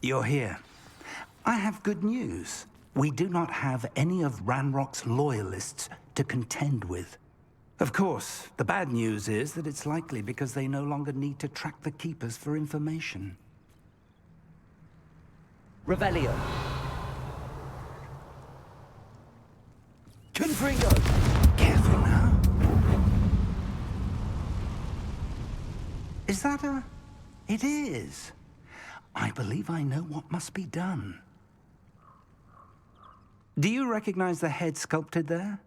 You're here. I have good news. We do not have any of Ranrock's loyalists to contend with. Of course, the bad news is that it's likely because they no longer need to track the Keepers for information. Revelio. Confringo. Careful now. Is that a... It is. I believe I know what must be done. Do you recognize the head sculpted there?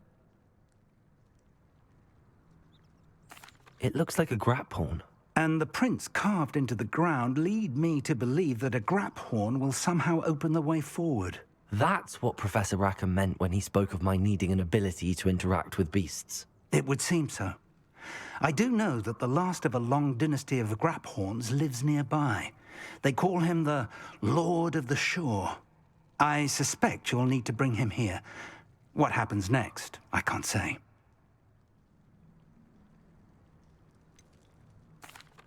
It looks like a grap horn. And the prints carved into the ground lead me to believe that a grap horn will somehow open the way forward. That's what Professor Rackham meant when he spoke of my needing an ability to interact with beasts. It would seem so. I do know that the last of a long dynasty of grap horns lives nearby. They call him the Lord of the Shore. I suspect you'll need to bring him here. What happens next, I can't say.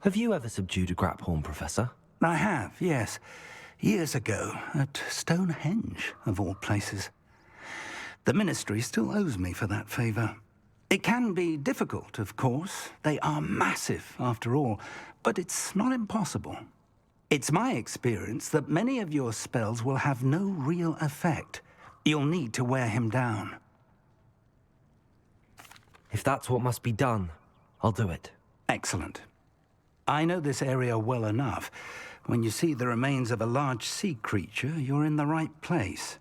Have you ever subdued a grap horn, Professor? I have, yes. Years ago, at Stonehenge, of all places. The Ministry still owes me for that favor. It can be difficult, of course. They are massive, after all, but it's not impossible. It's my experience that many of your spells will have no real effect. You'll need to wear him down. If that's what must be done, I'll do it. Excellent. I know this area well enough. When you see the remains of a large sea creature, you're in the right place.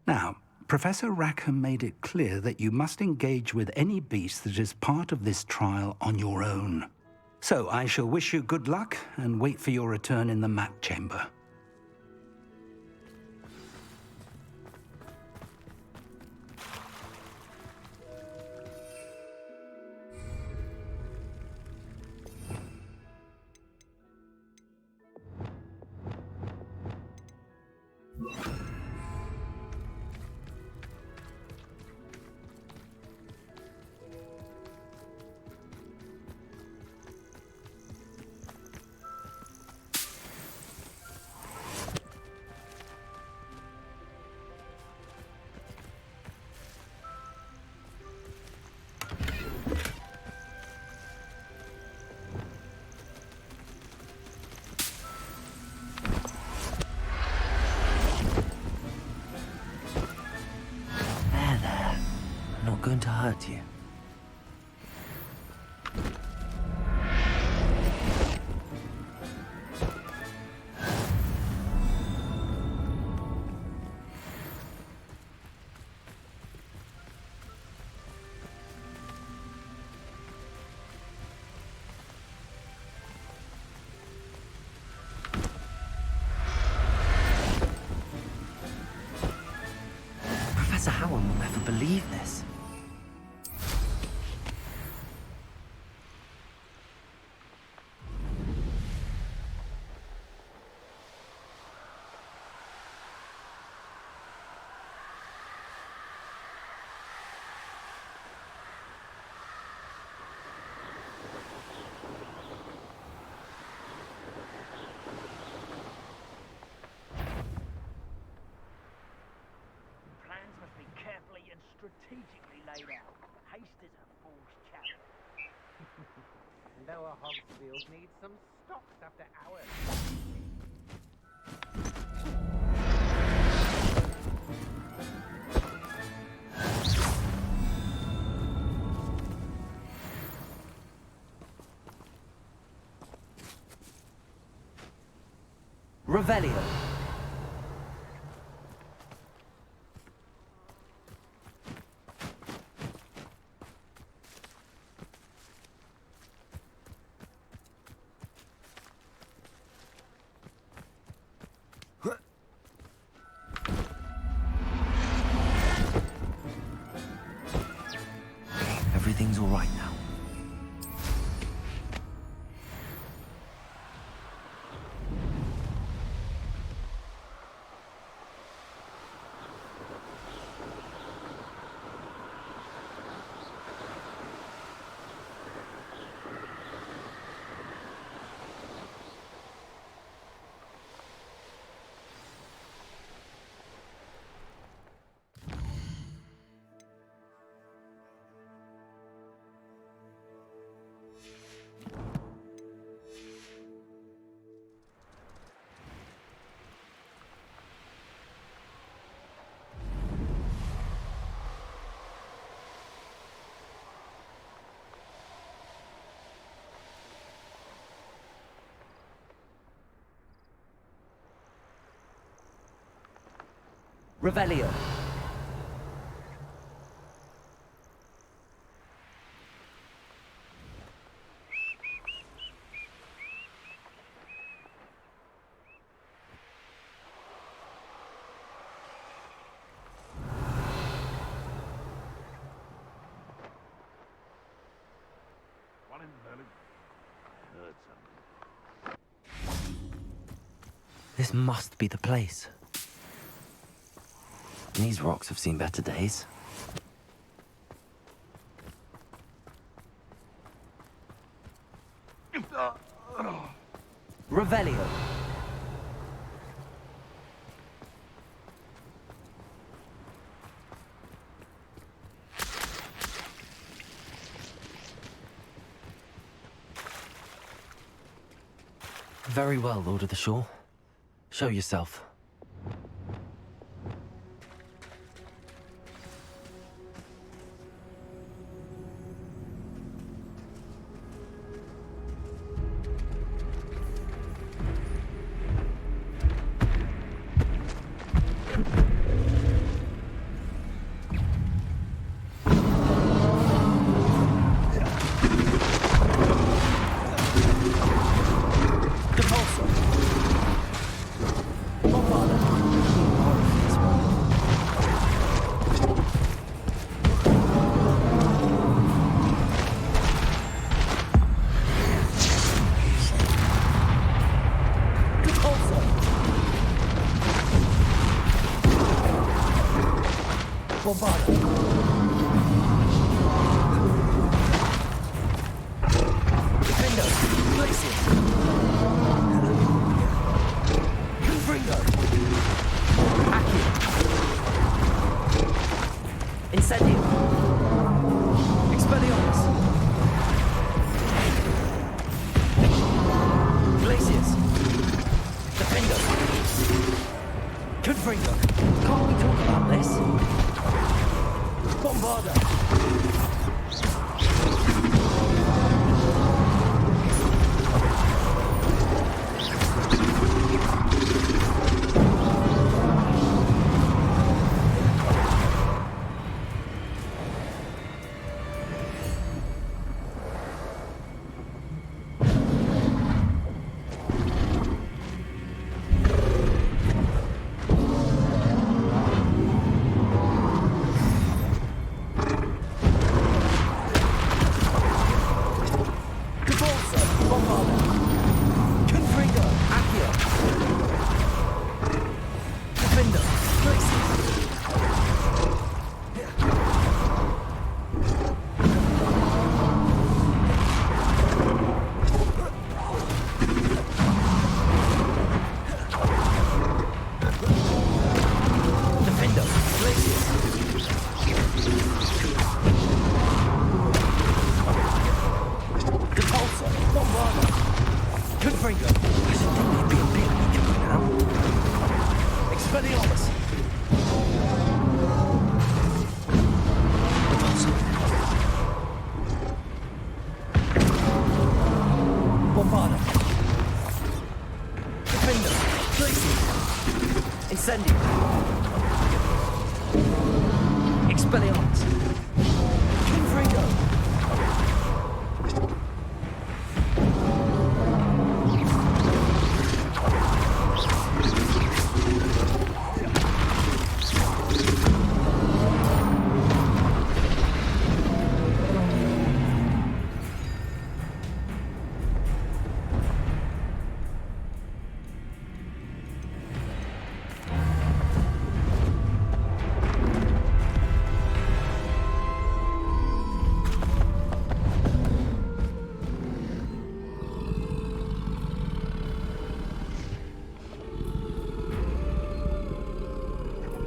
Now, Professor Rackham made it clear that you must engage with any beast that is part of this trial on your own. So I shall wish you good luck and wait for your return in the map chamber. Going to hurt you. Professor Howard will never believe this. Strategically laid out. Haste is a fool's chariot. Lower Hogsfield needs some stocks after hours. Revelio. Everything's all right now. Revelio. One in Berlin. I heard something. This must be the place. These rocks have seen better days. Revelio. Very well, Lord of the Shore. Show yourself.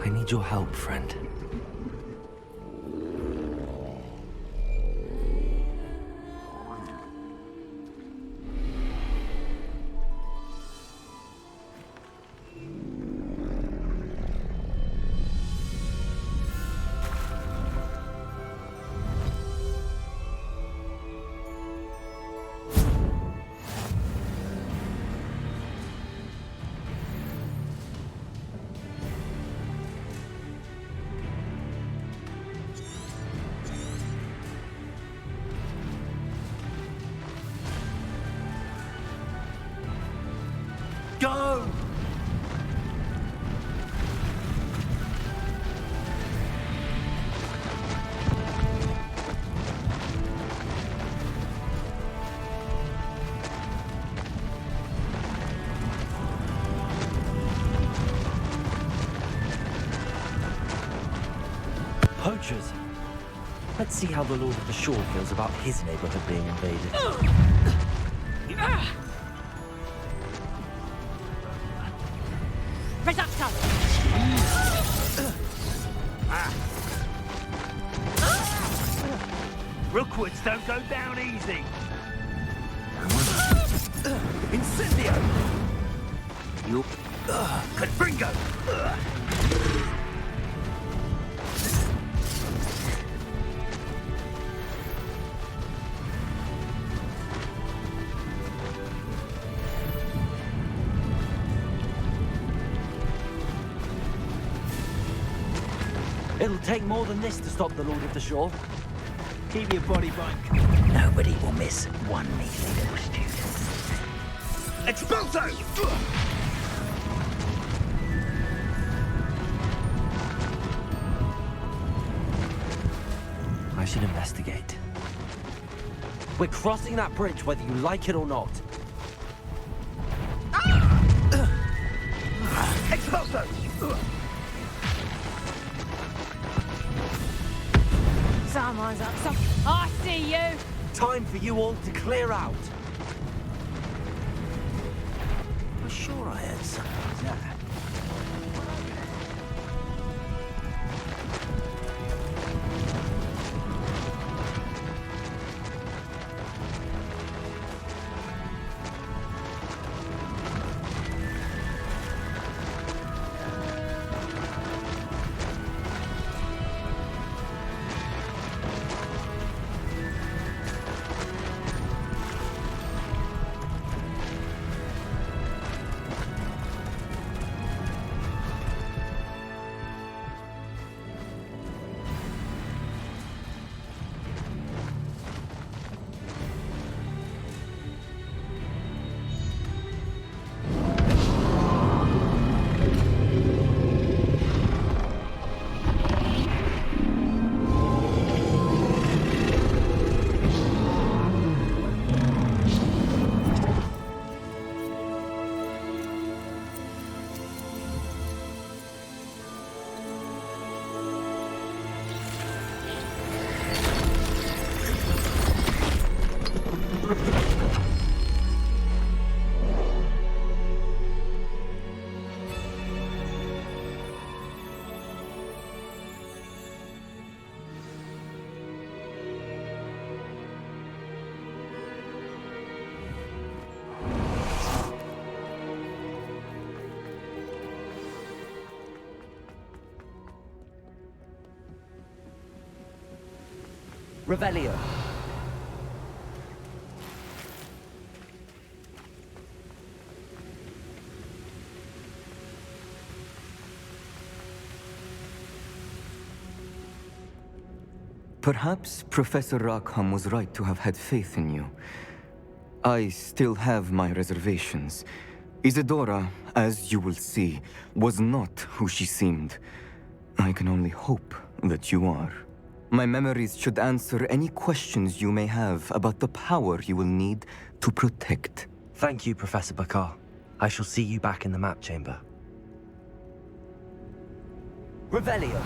I need your help, friend. Go! Poachers. Let's see how the Lord of the Shore feels about his neighborhood being invaded. Risotto! Rookwoods don't go down easy. Incendio! You... Confringo! It'll take more than this to stop the Lord of the Shore. Keep your body bunk. Nobody will miss one measly little student. Expulso! I should investigate. We're crossing that bridge whether you like it or not. Expulso! Someone's up some... I see you! Time for you all to clear out. I'm sure I heard something there. Revelio. Perhaps Professor Rackham was right to have had faith in you. I still have my reservations. Isadora, as you will see, was not who she seemed. I can only hope that you are. My memories should answer any questions you may have about the power you will need to protect. Thank you, Professor Bakar. I shall see you back in the map chamber. Revelio.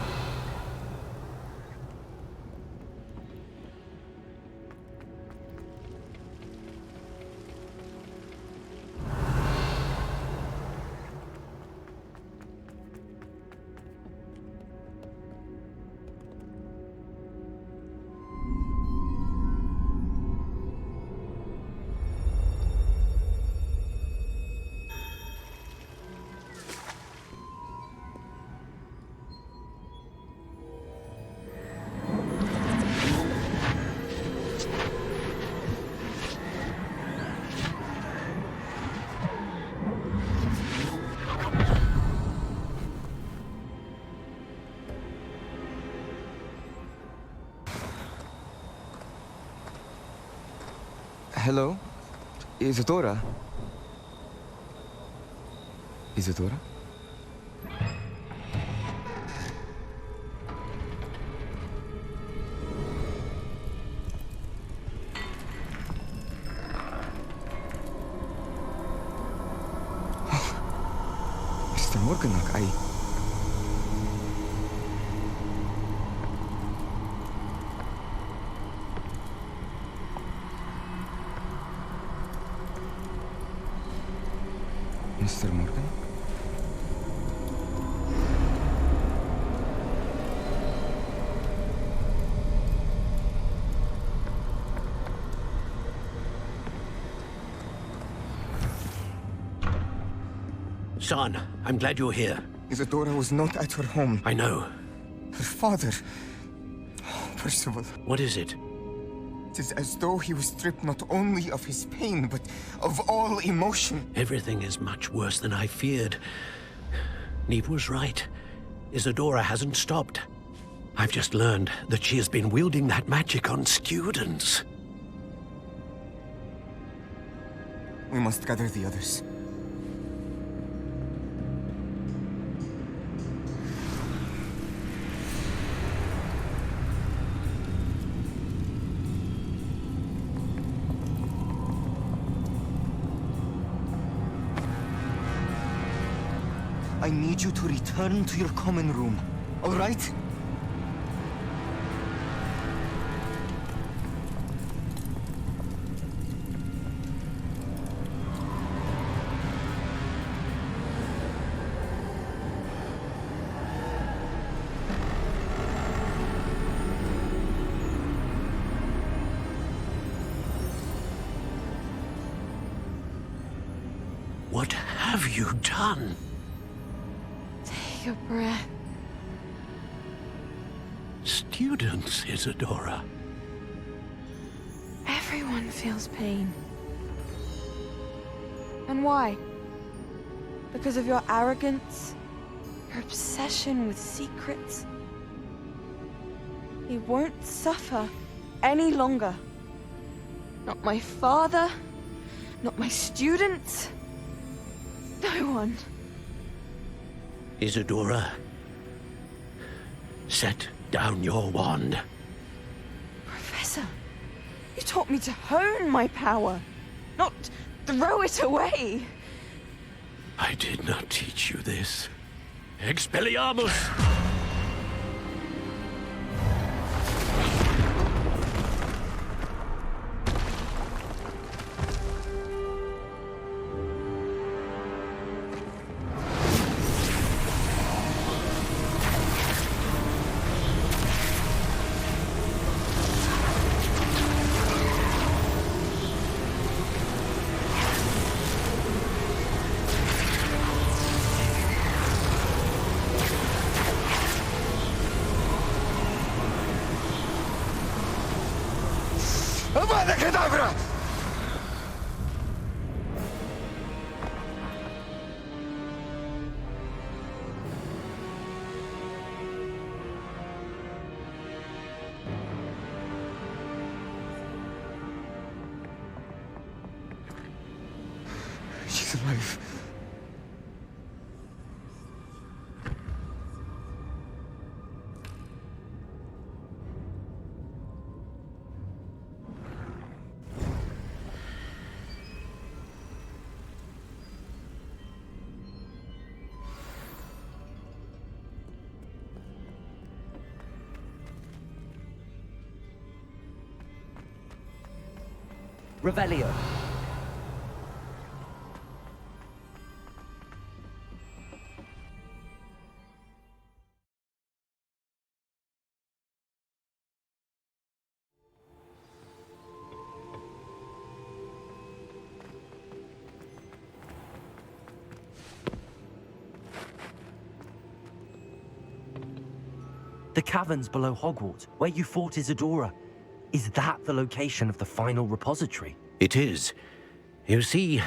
Hello? Isadora? Isadora? Mr. Morganach, Mr. Morgan? Son, I'm glad you're here. Isadora was not at her home. I know. Her father... Oh, Percival. What is it? It is as though he was stripped not only of his pain, but of all emotion. Everything is much worse than I feared. Neve was right. Isadora hasn't stopped. I've just learned that she has been wielding that magic on students. We must gather the others. I need you to return to your common room, all right? What have you done? Take a breath. Students, Isadora. Everyone feels pain. And why? Because of your arrogance? Your obsession with secrets? He won't suffer any longer. Not my father, not my students, no one. Isadora, set down your wand. Professor, you taught me to hone my power, not throw it away. I did not teach you this. Expelliarmus! Avada Kedavra! She's alive. Revelio. The caverns below Hogwarts, where you fought Isadora. Is that the location of the final repository? It is. You see,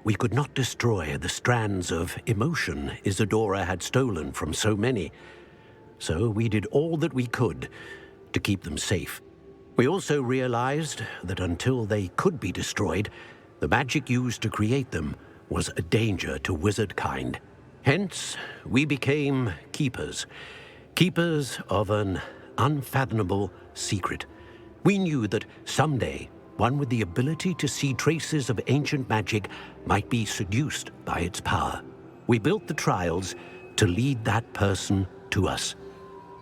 we could not destroy the strands of emotion Isadora had stolen from so many. So we did all that we could to keep them safe. We also realized that until they could be destroyed, the magic used to create them was a danger to wizard kind. Hence, we became keepers. Keepers of an unfathomable secret. We knew that someday, one with the ability to see traces of ancient magic might be seduced by its power. We built the trials to lead that person to us,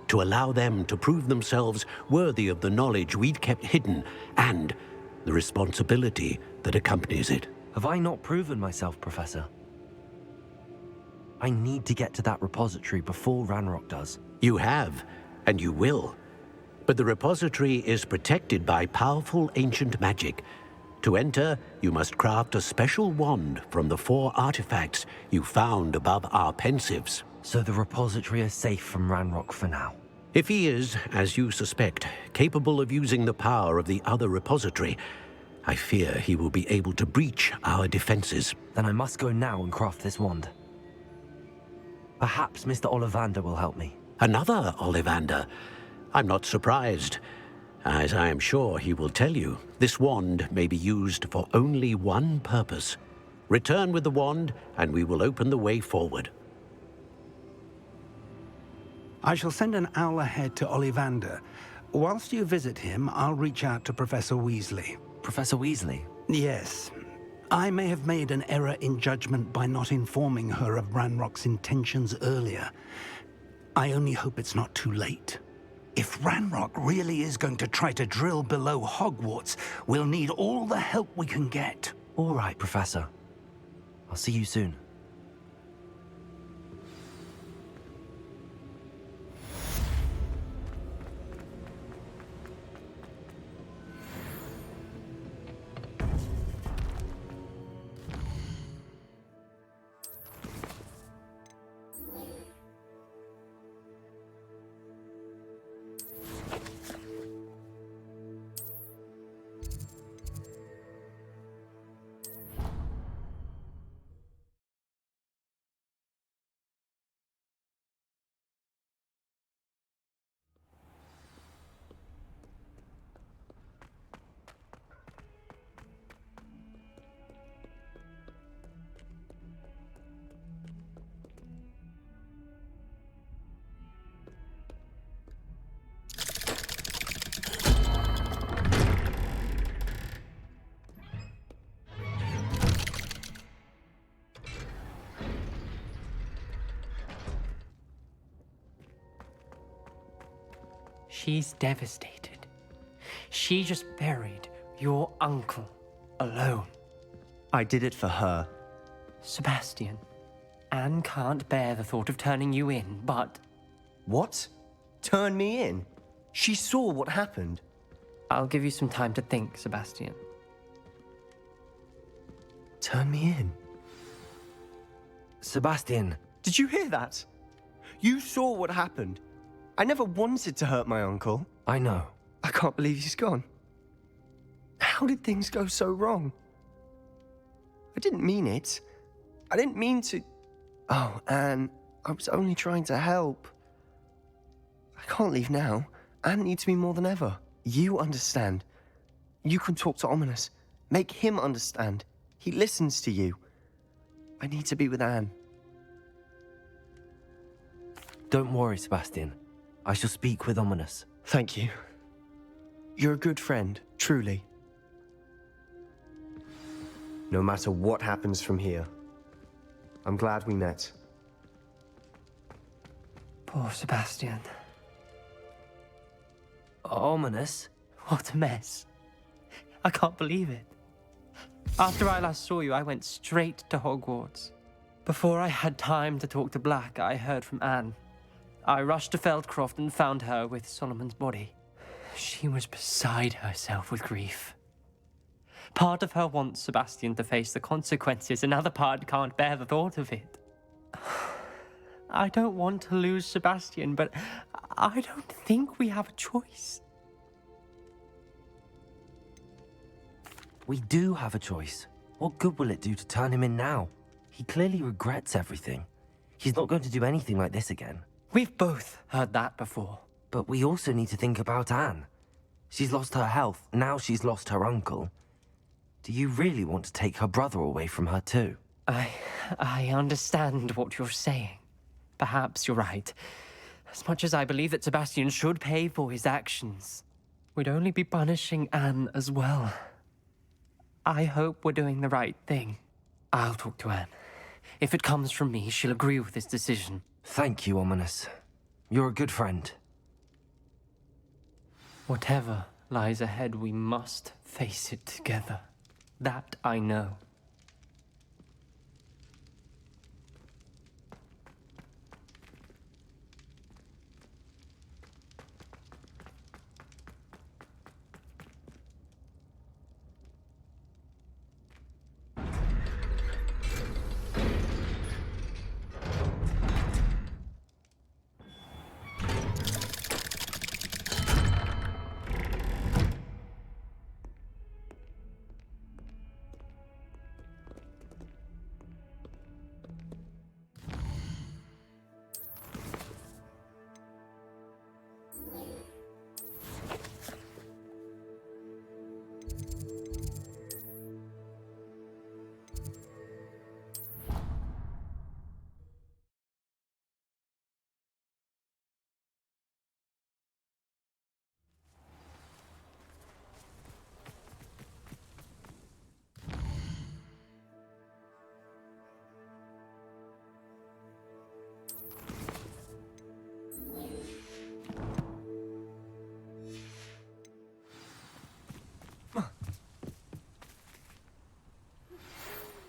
to allow them to prove themselves worthy of the knowledge we'd kept hidden and the responsibility that accompanies it. Have I not proven myself, Professor? I need to get to that repository before Ranrock does. You have, and you will. But the repository is protected by powerful ancient magic. To enter, you must craft a special wand from the 4 artifacts you found above our pensives. So the repository is safe from Ranrock for now. If he is, as you suspect, capable of using the power of the other repository, I fear he will be able to breach our defenses. Then I must go now and craft this wand. Perhaps Mr. Ollivander will help me. Another Ollivander? I'm not surprised. As I am sure he will tell you, this wand may be used for only one purpose. Return with the wand, and we will open the way forward. I shall send an owl ahead to Ollivander. Whilst you visit him, I'll reach out to Professor Weasley. Professor Weasley? Yes. I may have made an error in judgment by not informing her of Ranrock's intentions earlier. I only hope it's not too late. If Ranrock really is going to try to drill below Hogwarts, we'll need all the help we can get. All right, Professor. I'll see you soon. She's devastated. She just buried your uncle alone. I did it for her. Sebastian, Anne can't bear the thought of turning you in, but... What? Turn me in? She saw what happened. I'll give you some time to think, Sebastian. Turn me in? Sebastian. Did you hear that? You saw what happened. I never wanted to hurt my uncle. I know. I can't believe he's gone. How did things go so wrong? I didn't mean it. I didn't mean to... Oh, Anne, I was only trying to help. I can't leave now. Anne needs me more than ever. You understand. You can talk to Ominous. Make him understand. He listens to you. I need to be with Anne. Don't worry, Sebastian. I shall speak with Ominous. Thank you. You're a good friend, truly. No matter what happens from here, I'm glad we met. Poor Sebastian. Ominous? What a mess. I can't believe it. After I last saw you, I went straight to Hogwarts. Before I had time to talk to Black, I heard from Anne. I rushed to Feldcroft and found her with Solomon's body. She was beside herself with grief. Part of her wants Sebastian to face the consequences, another part can't bear the thought of it. I don't want to lose Sebastian, but I don't think we have a choice. We do have a choice. What good will it do to turn him in now? He clearly regrets everything. He's not going to do anything like this again. We've both heard that before. But we also need to think about Anne. She's lost her health, now she's lost her uncle. Do you really want to take her brother away from her too? I understand what you're saying. Perhaps you're right. As much as I believe that Sebastian should pay for his actions, we'd only be punishing Anne as well. I hope we're doing the right thing. I'll talk to Anne. If it comes from me, she'll agree with this decision. Thank you, Ominous. You're a good friend. Whatever lies ahead, we must face it together. That I know.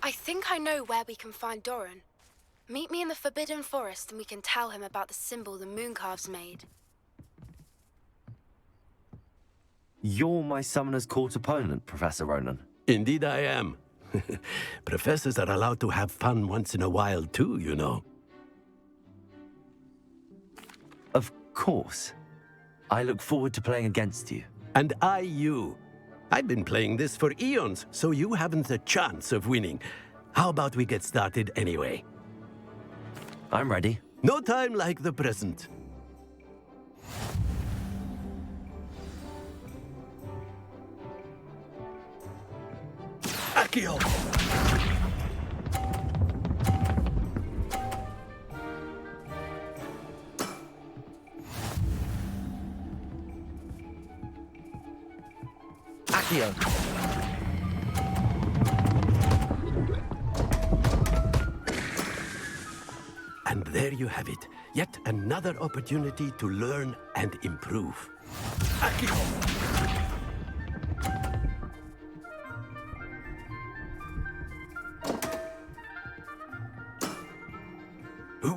I think I know where we can find Doran. Meet me in the Forbidden Forest and we can tell him about the symbol the Mooncalves made. You're my Summoner's Court opponent, Professor Ronan. Indeed I am. Professors are allowed to have fun once in a while too, you know. Of course. I look forward to playing against you. And I you. I've been playing this for eons, so you haven't a chance of winning. How about we get started anyway? I'm ready. No time like the present. Accio! Accio! And there you have it. Yet another opportunity to learn and improve. Accio!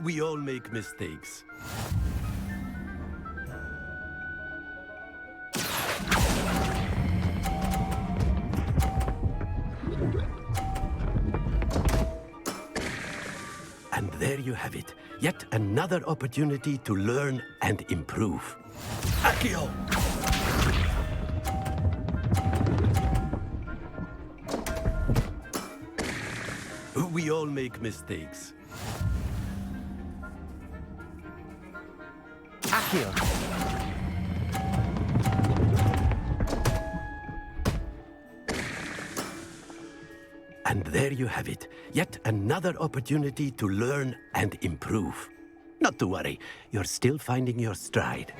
We all make mistakes. And there you have it. Yet another opportunity to learn and improve. Accio! We all make mistakes. Accio! And there you have it. Yet another opportunity to learn and improve. Not to worry, you're still finding your stride.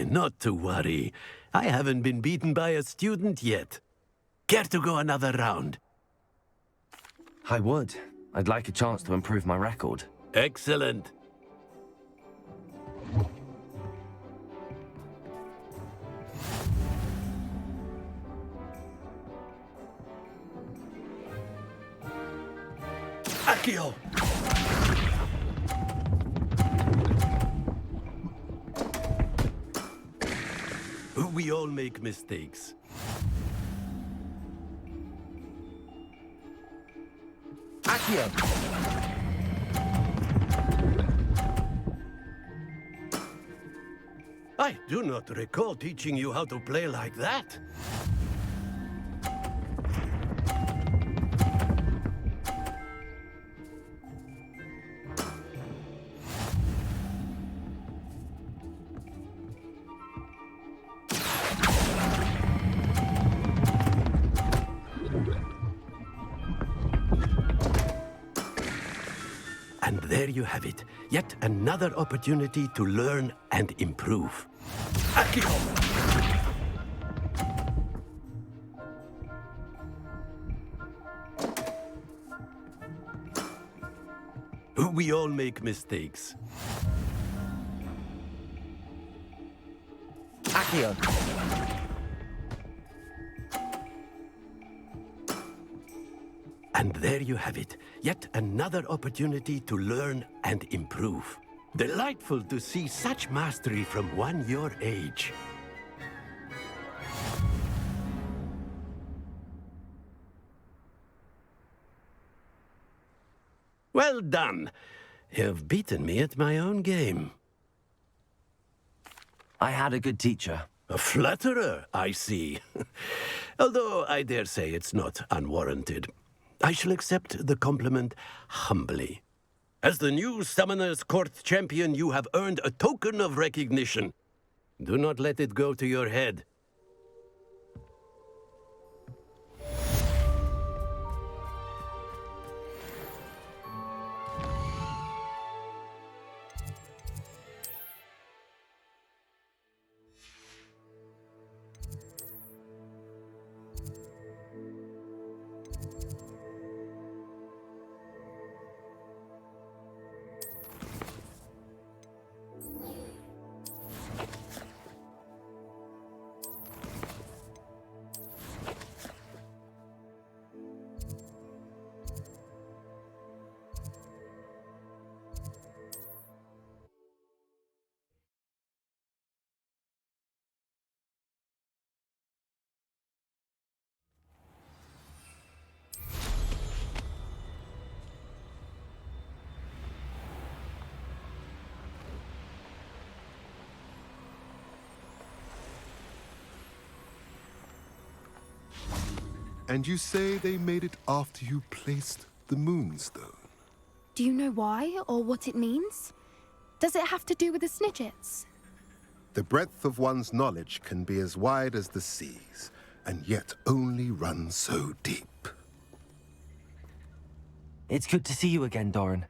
Not to worry. I haven't been beaten by a student yet. Care to go another round? I would. I'd like a chance to improve my record. Excellent. Accio! We all make mistakes. Accio! I do not recall teaching you how to play like that. there you have it. Yet another opportunity to learn and improve. Accio! We all make mistakes. Accio! And there you have it. Yet another opportunity to learn and improve. Delightful to see such mastery from one your age. Well done. You've beaten me at my own game. I had a good teacher. A flatterer, I see. Although I dare say it's not unwarranted. I shall accept the compliment humbly. As the new Summoner's Court champion, you have earned a token of recognition. Do not let it go to your head. And you say they made it after you placed the Moonstone? Do you know why or what it means? Does it have to do with the Snidgets? The breadth of one's knowledge can be as wide as the seas, and yet only run so deep. It's good to see you again, Doran.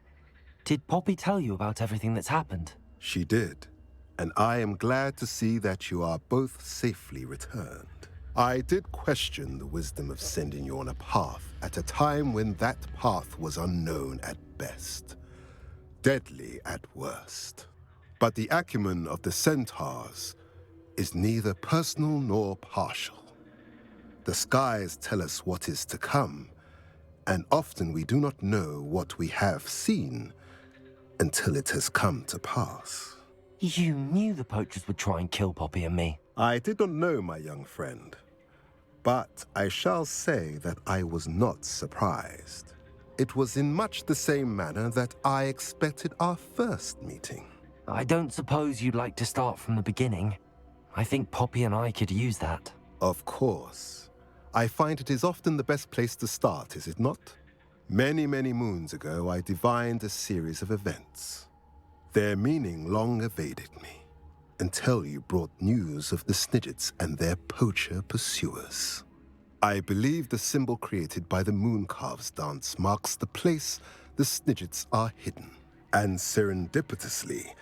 Did Poppy tell you about everything that's happened? She did, and I am glad to see that you are both safely returned. I did question the wisdom of sending you on a path at a time when that path was unknown at best, deadly at worst. But the acumen of the centaurs is neither personal nor partial. The skies tell us what is to come, and often we do not know what we have seen until it has come to pass. You knew the poachers would try and kill Poppy and me. I did not know, my young friend. But I shall say that I was not surprised. It was in much the same manner that I expected our first meeting. I don't suppose you'd like to start from the beginning. I think Poppy and I could use that. Of course. I find it is often the best place to start, is it not? Many, many moons ago, I divined a series of events. Their meaning long evaded me, until you brought news of the Snidgets and their poacher pursuers. I believe the symbol created by the Mooncalves dance marks the place the Snidgets are hidden. And serendipitously,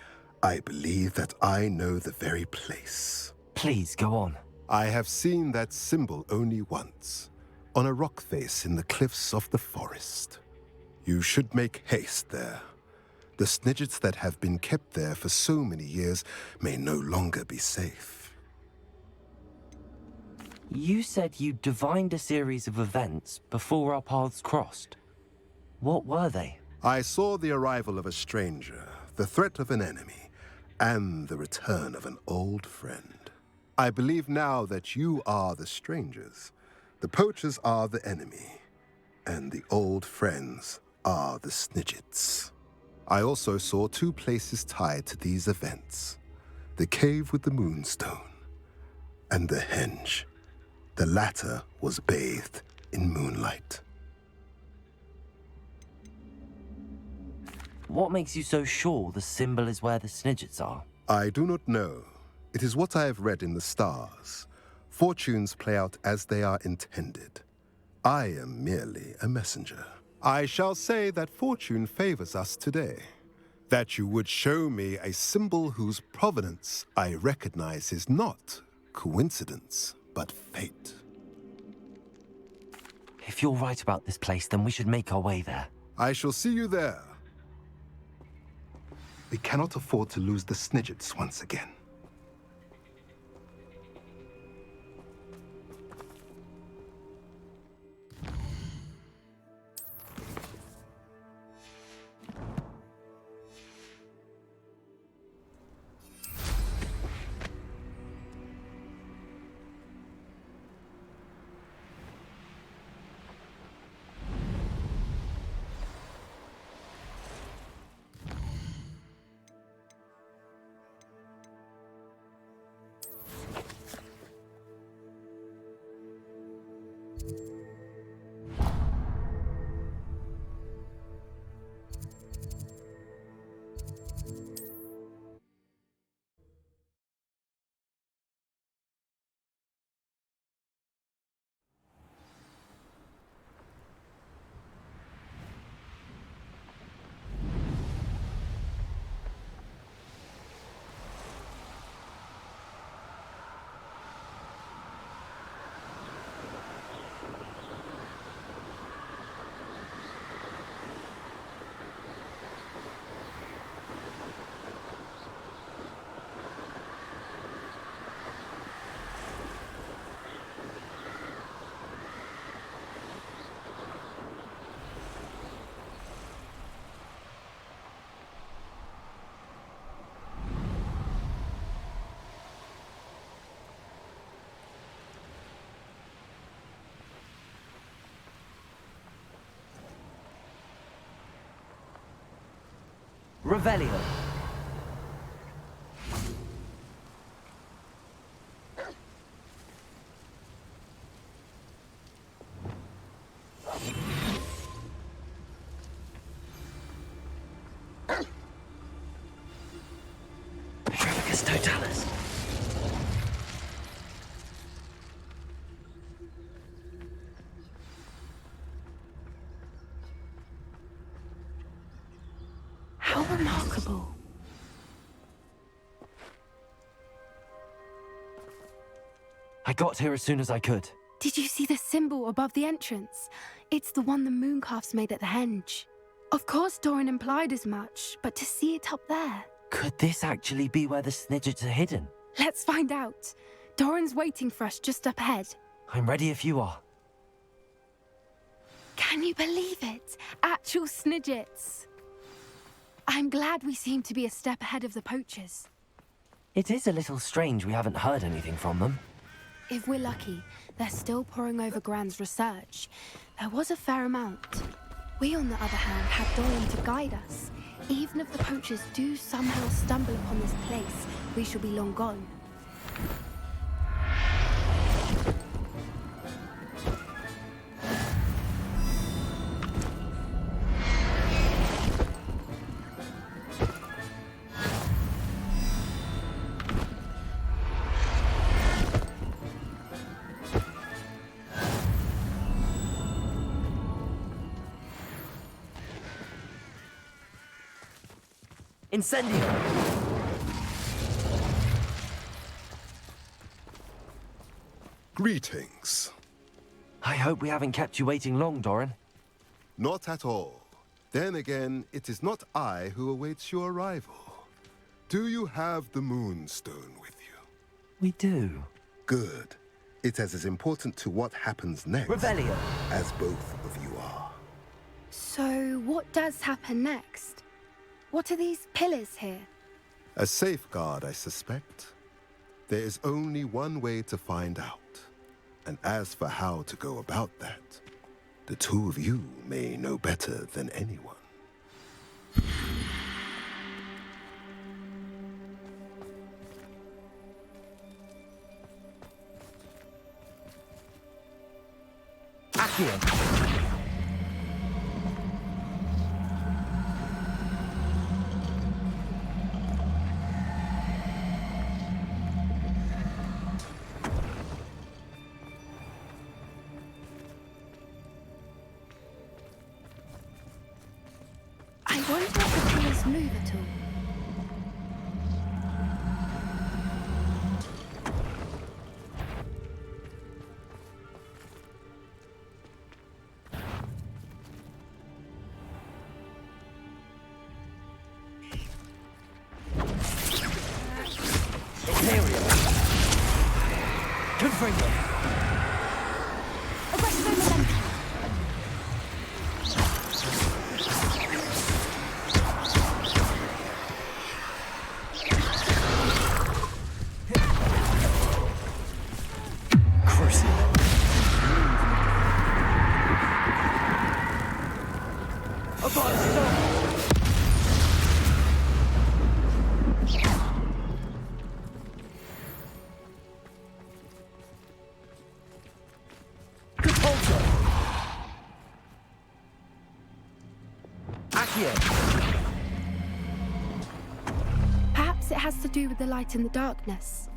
I believe that I know the very place. Please, go on. I have seen that symbol only once, on a rock face in the cliffs of the forest. You should make haste there. The Snidgets that have been kept there for so many years may no longer be safe. You said you divined a series of events before our paths crossed. What were they? I saw the arrival of a stranger, the threat of an enemy, and the return of an old friend. I believe now that you are the strangers, the poachers are the enemy, and the old friends are the Snidgets. I also saw two places tied to these events, the cave with the Moonstone and the henge. The latter was bathed in moonlight. What makes you so sure the symbol is where the Snidgets are? I do not know. It is what I have read in the stars. Fortunes play out as they are intended. I am merely a messenger. I shall say that fortune favors us today. That you would show me a symbol whose provenance I recognize is not coincidence, but fate. If you're right about this place, then we should make our way there. I shall see you there. We cannot afford to lose the Snidgets once again. Revelio. Trafficus Totalis. How remarkable. I got here as soon as I could. Did you see the symbol above the entrance? It's the one the mooncalves made at the henge. Of course Doran implied as much, but to see it up there... Could this actually be where the Snidgets are hidden? Let's find out. Doran's waiting for us just up ahead. I'm ready if you are. Can you believe it? Actual Snidgets. I'm glad we seem to be a step ahead of the poachers. It is a little strange we haven't heard anything from them. If we're lucky, they're still poring over Gran's research. There was a fair amount. We, on the other hand, had Doran to guide us. Even if the poachers do somehow stumble upon this place, we shall be long gone. Incendio! Greetings. I hope we haven't kept you waiting long, Doran. Not at all. Then again, it is not I who awaits your arrival. Do you have the Moonstone with you? We do. Good. It is as important to what happens next Revelio. as both of you are. So, what does happen next? What are these pillars here? A safeguard, I suspect. There is only one way to find out. And as for how to go about that, the two of you may know better than anyone. Accio. maneuver tool. Confringo! Arresto momentum. Perhaps it has to do with the light and the darkness.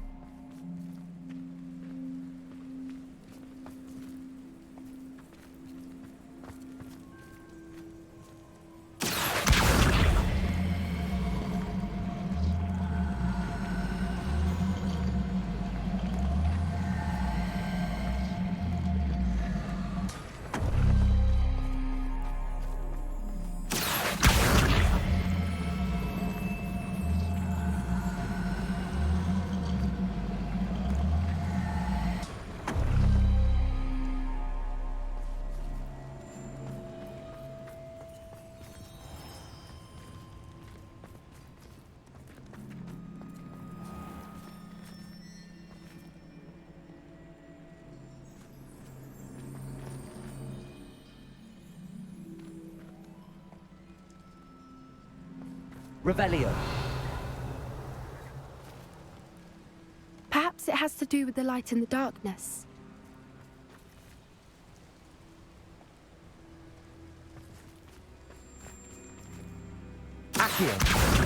Revelio. Perhaps it has to do with the light and the darkness. Accio.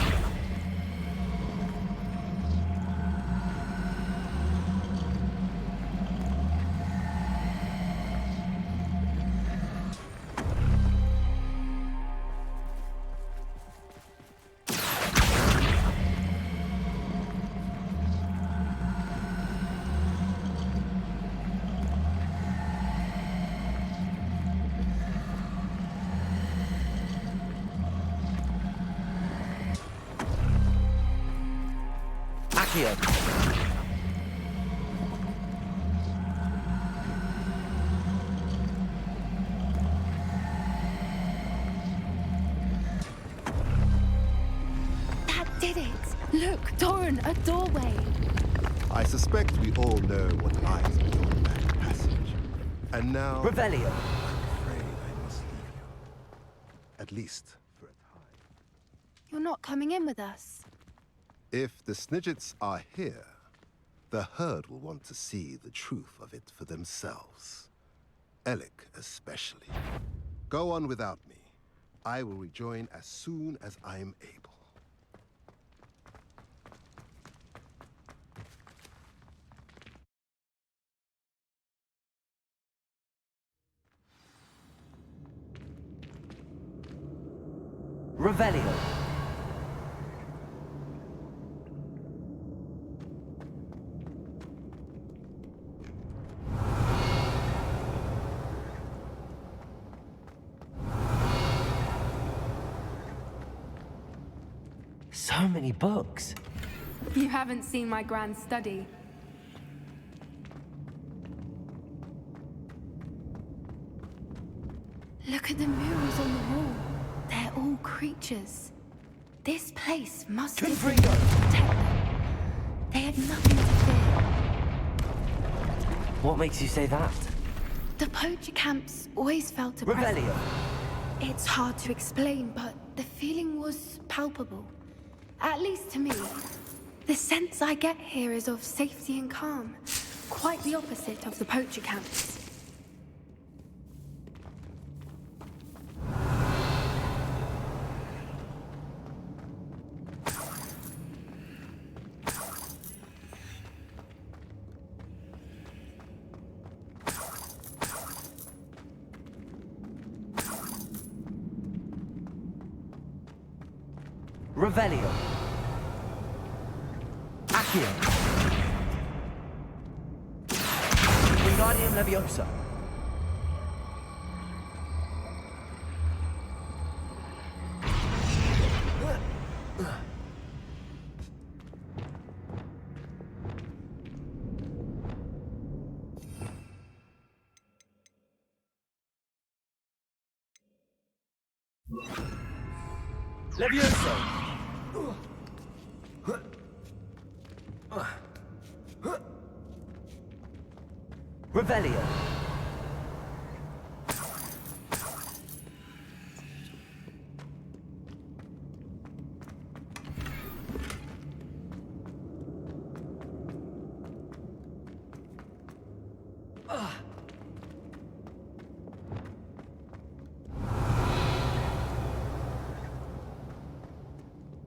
Accio. That did it! Look, Doran, a doorway! I suspect we all know what lies beyond that passage. And now... Revelio. I'm afraid I must leave you. At least for a time. You're not coming in with us. If the Snidgets are here, the herd will want to see the truth of it for themselves. Alec especially. Go on without me. I will rejoin as soon as I am able. Revelio. So many books. You haven't seen my grand study. Look at the murals on the wall. They're all creatures. This place must have been to protect them. They had nothing to fear. What makes you say that? The poacher camps always felt oppressive. Revelio. It's hard to explain, but the feeling was palpable. At least to me. The sense I get here is of safety and calm. Quite the opposite of the poacher camps. Revelio. Accio. Wingardium Leviosa. Levioso! Revelio!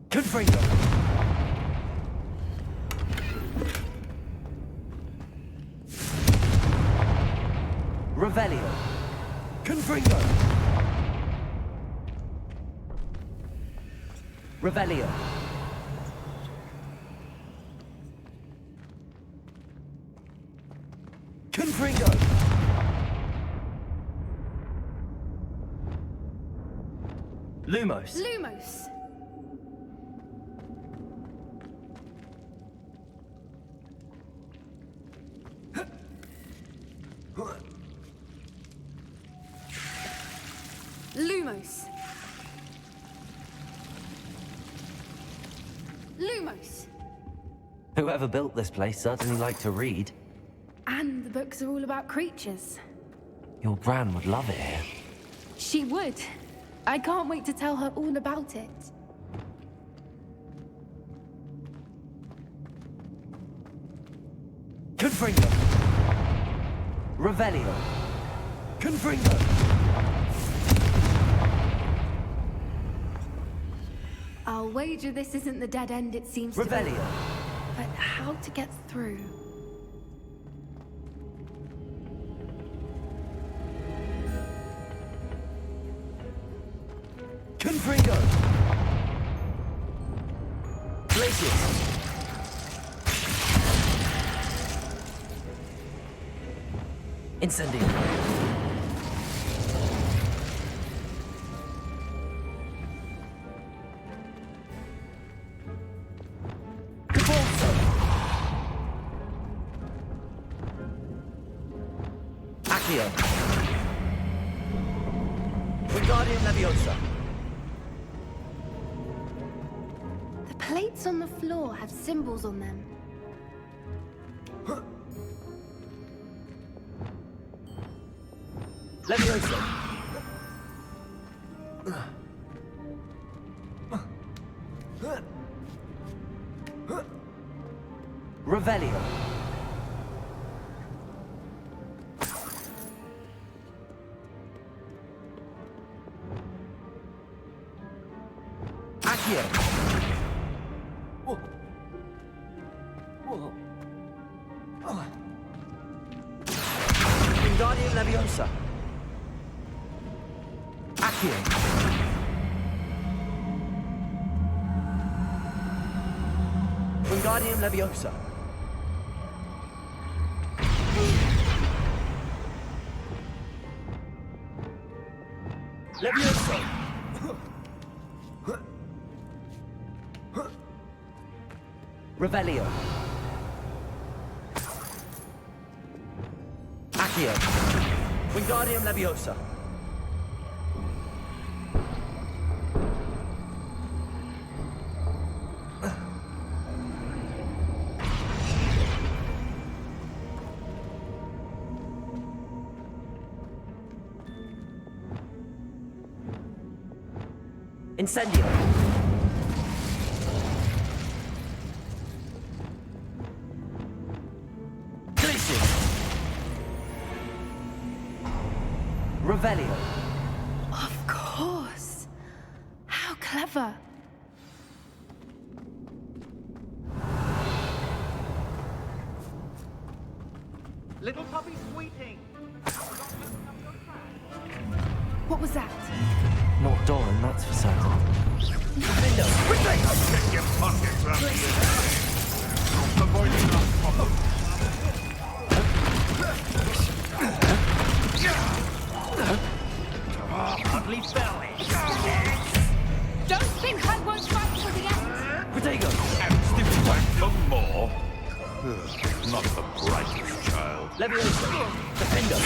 Confringo! Revelio! Confringo! Revelio! Confringo! Lumos! Lumos! Lumos. Lumos. Whoever built this place certainly liked to read. And the books are all about creatures. Your Gran would love it here. She would. I can't wait to tell her all about it. Confringo! Revelio! Confringo! I'll wager this isn't the dead end it seems to be. Revelio! But how to get through? Confringo! Glacius! Incendio! Cabolso! Accio! Wingardium Leviosa! The plates on the floor have symbols on them. Leviosa! Revelio! Accio! Wingardium Leviosa! Accio! Wingardium Leviosa! Leviosa! Revelio! Accio! Wingardium Leviosa! Incendio! Glacius! Revelio! Of course! How clever! Little puppy sweeting. Forgot to open up your trash. What was that? Not Doran, that's for certain. Check your pockets, avoiding our problem. Ugly belly. Don't think I won't fight till the end. Protego! And still back for more. Not the brightest child. Leviosa. Defender.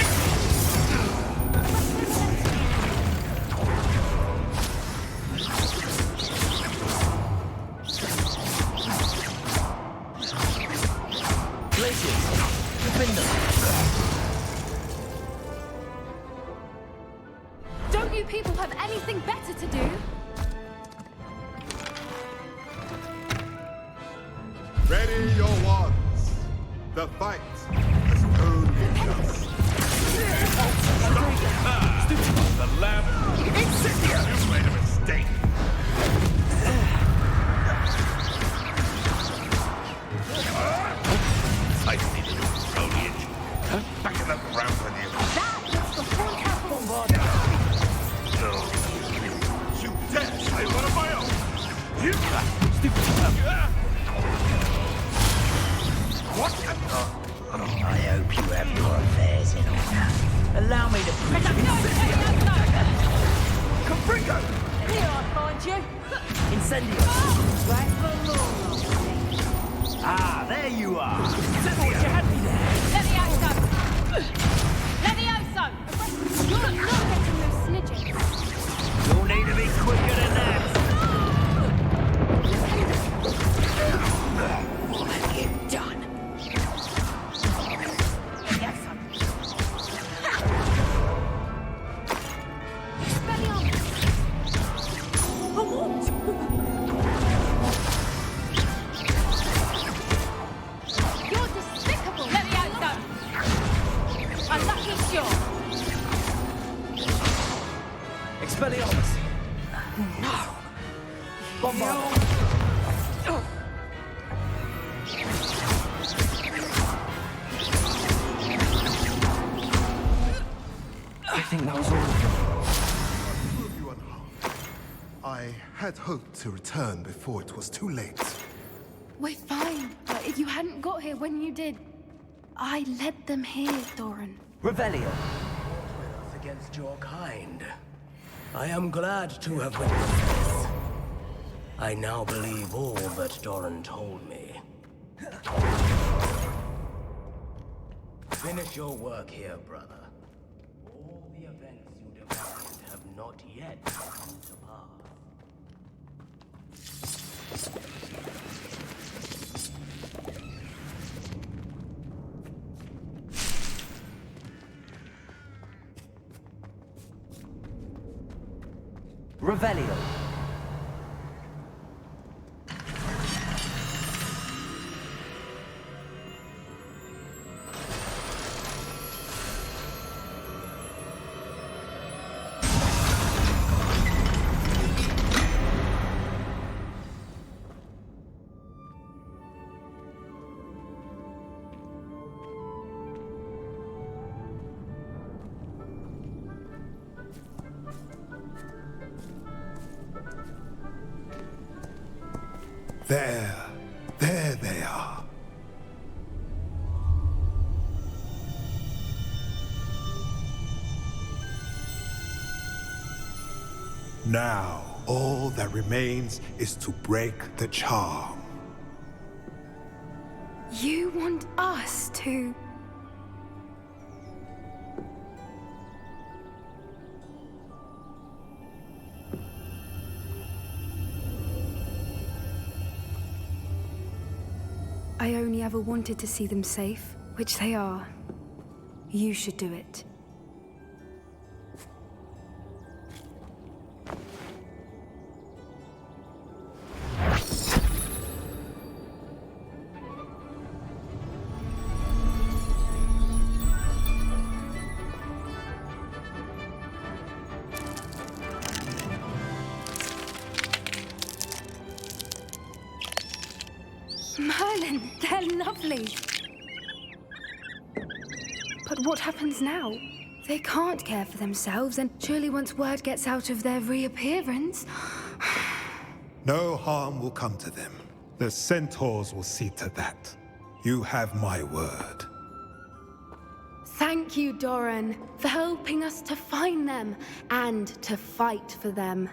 Don't you people have anything better to do? Ready your wands. The fight has only just. The lab. Incendia! You made a mistake. I see the little foliage. Back in the ground with you. That looks the full castle. No. You dare say one of my own. You stupid. What? I hope you have your affairs in order. Allow me to push Caprico! Here I find you. Incendio. Right for Laura. Ah, there you are. Thought you had me there. Levioso! You're not getting those snidgets. You'll need to be quicker than that. What have you done? You're despicable, Levioso! Unlucky sure. Expelliarmus. No. Bombard. I think that was all of them. Prove you unharmed. I had hoped to return before it was too late. We're fine, but if you hadn't got here when you did, I led them here, Doran. Revelio. Against your kind. I am glad to have witnessed this. I now believe all that Doran told me. Finish your work here, brother. All the events you demanded have not yet come to pass. Revelio. There they are. Now, all that remains is to break the charm. You want us to... I only ever wanted to see them safe, which they are. You should do it. Merlin, they're lovely. But what happens now? They can't care for themselves, and surely once word gets out of their reappearance... No harm will come to them. The centaurs will see to that. You have my word. Thank you, Doran, for helping us to find them and to fight for them.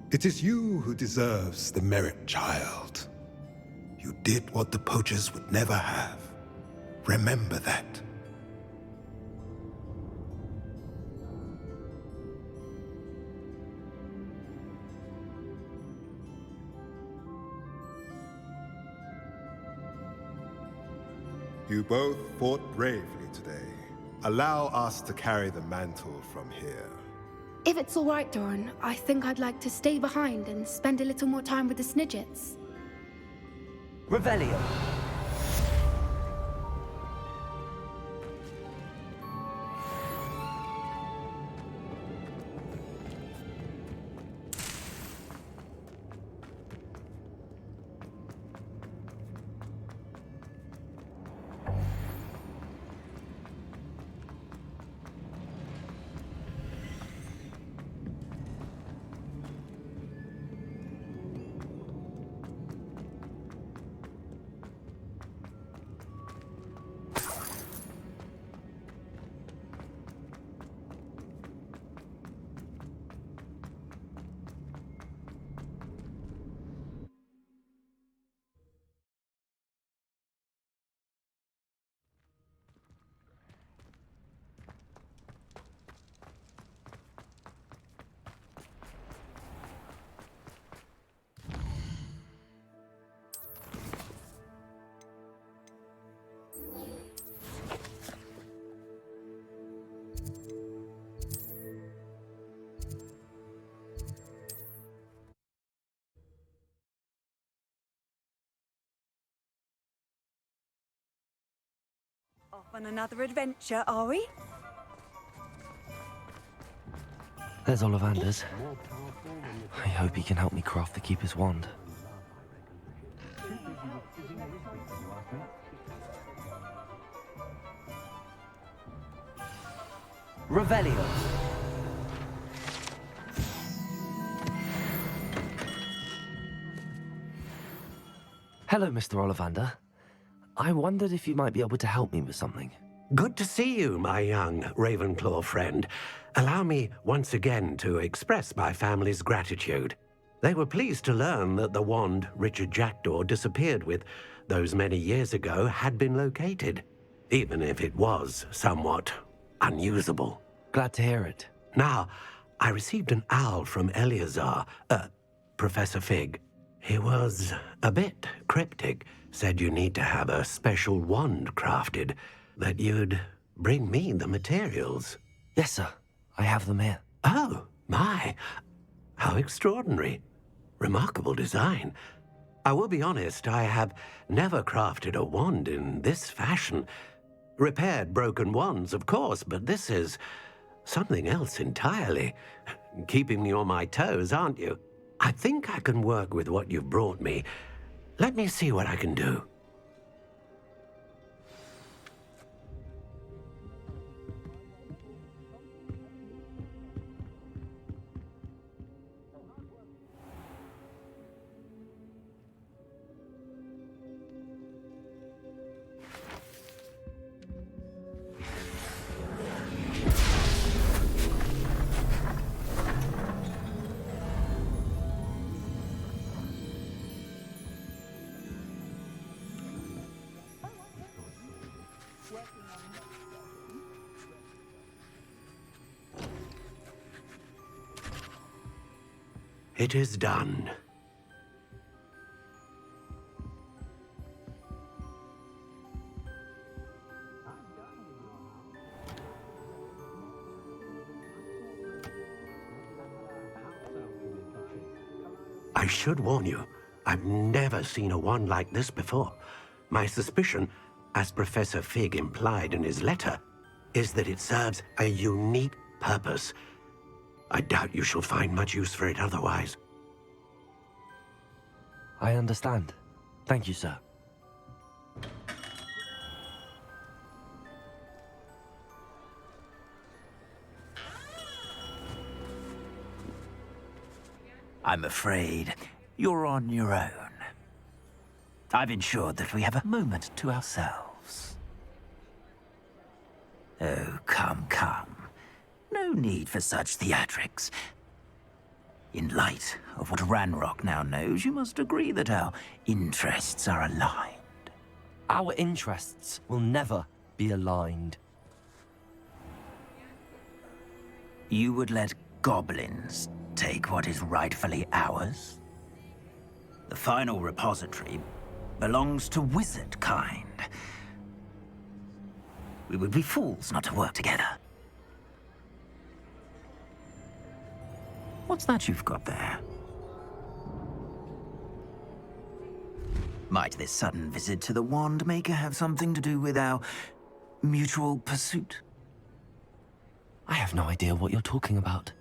It is you who deserves the merit, child. You did what the poachers would never have. Remember that. You both fought bravely today. Allow us to carry the mantle from here. If it's all right, Doran, I think I'd like to stay behind and spend a little more time with the Snidgets. Revelio. Off on another adventure, are we? There's Ollivander's. I hope he can help me craft the Keeper's wand. Revelio. Hello, Mr. Ollivander. I wondered if you might be able to help me with something. Good to see you, my young Ravenclaw friend. Allow me once again to express my family's gratitude. They were pleased to learn that the wand Richard Jackdaw disappeared with those many years ago had been located, even if it was somewhat unusable. Glad to hear it. Now, I received an owl from Eleazar, Professor Fig. He was a bit cryptic, said you need to have a special wand crafted, that you'd bring me the materials. Yes, sir. I have them here. Oh, my. How extraordinary. Remarkable design. I will be honest, I have never crafted a wand in this fashion. Repaired broken wands, of course, but this is something else entirely. Keeping me on my toes, aren't you? I think I can work with what you've brought me. Let me see what I can do. It is done. I should warn you, I've never seen a wand like this before. My suspicion, as Professor Fig implied in his letter, is that it serves a unique purpose. I doubt you shall find much use for it otherwise. I understand. Thank you, sir. I'm afraid you're on your own. I've ensured that we have a moment to ourselves. Oh, come, come. No need for such theatrics. In light of what Ranrock now knows, you must agree that our interests are aligned. Our interests will never be aligned. You would let goblins take what is rightfully ours? The final repository belongs to wizard kind. We would be fools not to work together. What's that you've got there? Might this sudden visit to the Wand Maker have something to do with our mutual pursuit? I have no idea what you're talking about.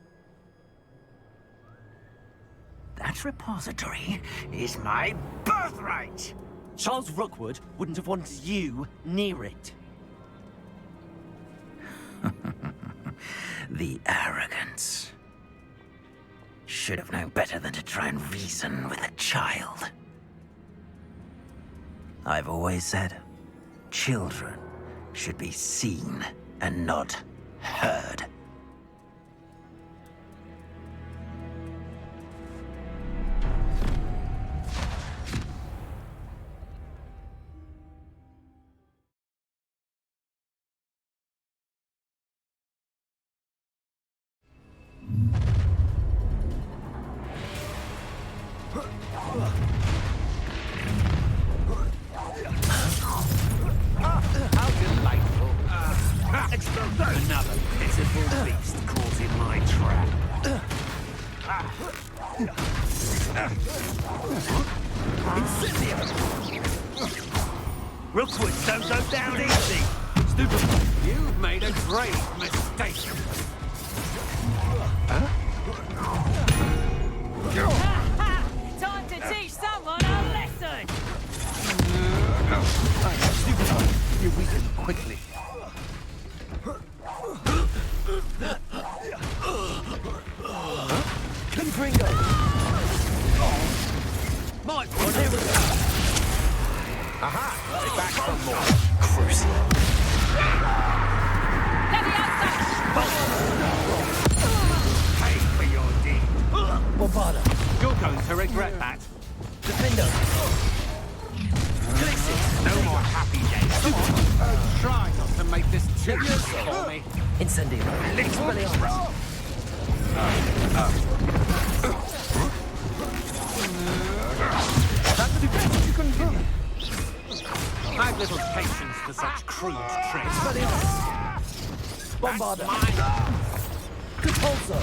That repository is my birthright! Charles Rookwood wouldn't have wanted you near it. The arrogance. Should have known better than to try and reason with a child. I've always said, children should be seen and not heard. Another pitiful beast caught in my trap. Rookwood, don't go down easy! Stupid! You've made a grave mistake! Time to teach someone a lesson! Stupid! You weaken quickly. Confringo! My God, here we go! Aha! They're back from more. Crucial. Pay for your deed. Bombarda. You're going to regret that. Defender. No more happy days. Come on. Try not to make this too easy for me. Incendio. Expelliarmus. That's the best you can do. I've little patience for such crude tricks. Bombarda. Capulso.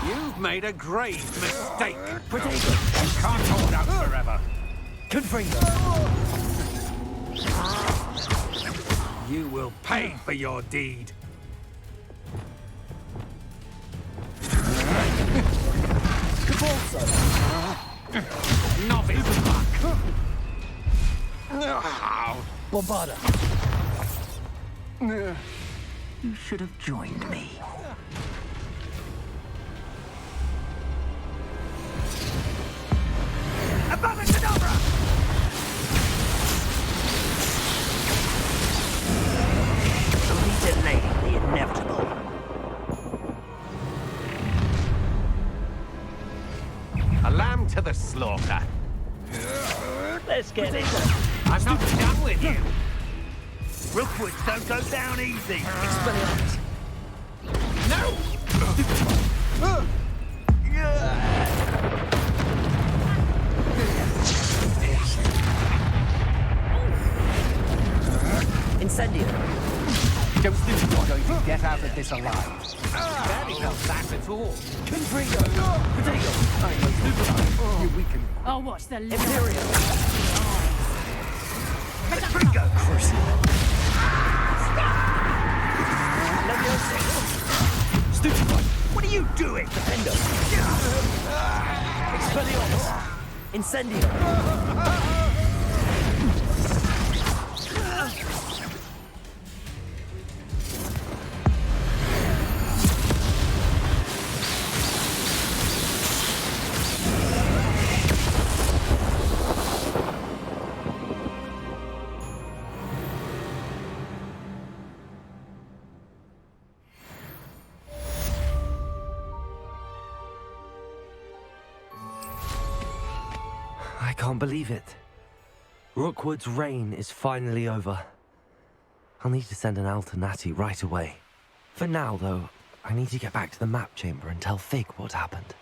You've made a grave mistake. Protego. You can't hold out forever. Confringo. You will pay for your deed. Novice luck. Bombarda. You should have joined me. Above and Cadabra! Only delaying the inevitable. A lamb to the slaughter. Let's get it. I'm not done with you. Rookwoods don't go down easy. Expelliarmus. No! Incendio. Don't think you're going to get out of this alive. Barely felt that at all. Confringo. Protego. I know. You weaken. I'll watch the Imperial. Bingo! Stupefy. What are you doing? Defender. Expelliarmus. Incendio. can't believe it. Rookwood's reign is finally over. I'll need to send an owl to Natty right away. For now, though, I need to get back to the map chamber and tell Fig what happened.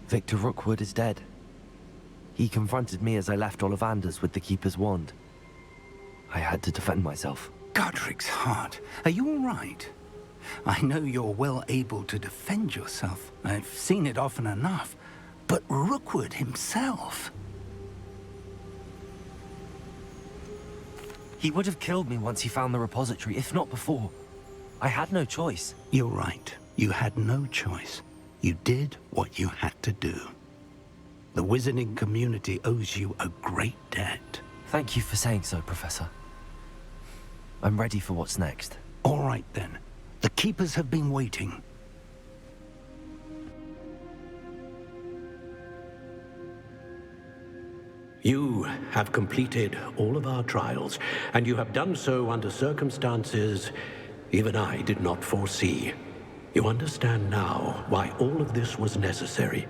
Victor Rookwood is dead. He confronted me as I left Ollivanders with the Keeper's wand. I had to defend myself. Godric's heart. Are you all right? I know you're well able to defend yourself. I've seen it often enough. But Rookwood himself... He would have killed me once he found the repository, if not before. I had no choice. You're right. You had no choice. You did what you had to do. The wizarding community owes you a great debt. Thank you for saying so, Professor. I'm ready for what's next. All right, then. The Keepers have been waiting. You have completed all of our trials, and you have done so under circumstances even I did not foresee. You understand now why all of this was necessary.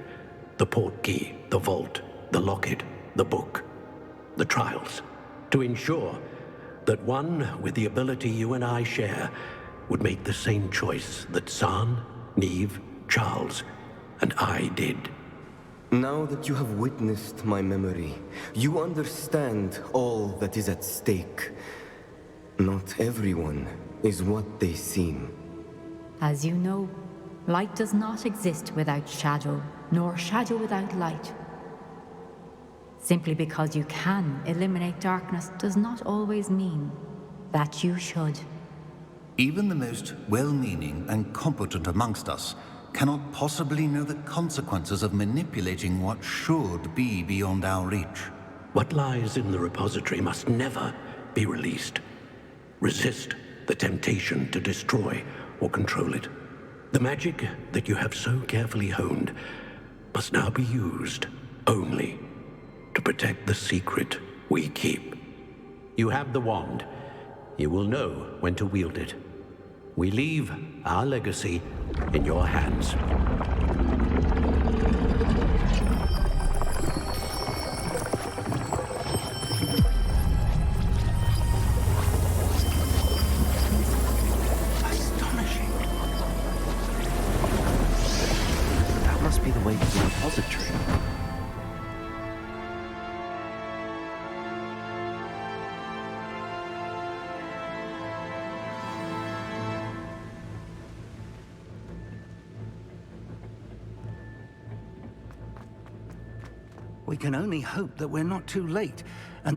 The portkey, the vault, the locket, the book, the trials. To ensure that one with the ability you and I share would make the same choice that San, Neve, Charles, and I did. Now that you have witnessed my memory, you understand all that is at stake. Not everyone is what they seem. As you know, light does not exist without shadow, nor shadow without light. Simply because you can eliminate darkness does not always mean that you should. Even the most well-meaning and competent amongst us cannot possibly know the consequences of manipulating what should be beyond our reach. What lies in the repository must never be released. Resist the temptation to destroy or control it. The magic that you have so carefully honed must now be used only to protect the secret we keep. You have the wand. You will know when to wield it. We leave our legacy in your hands. Astonishing. That must be the way to the repository. We can only hope that we're not too late, and...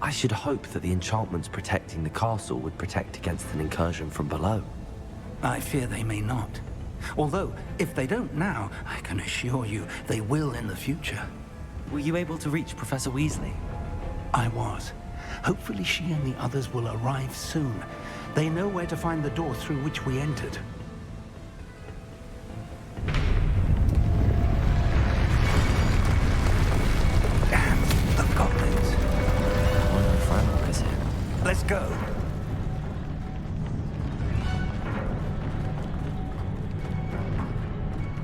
I should hope that the enchantments protecting the castle would protect against an incursion from below. I fear they may not. Although, if they don't now, I can assure you they will in the future. Were you able to reach Professor Weasley? I was. Hopefully she and the others will arrive soon. They know where to find the door through which we entered. Damn, the goblins. Frank is here. Let's go.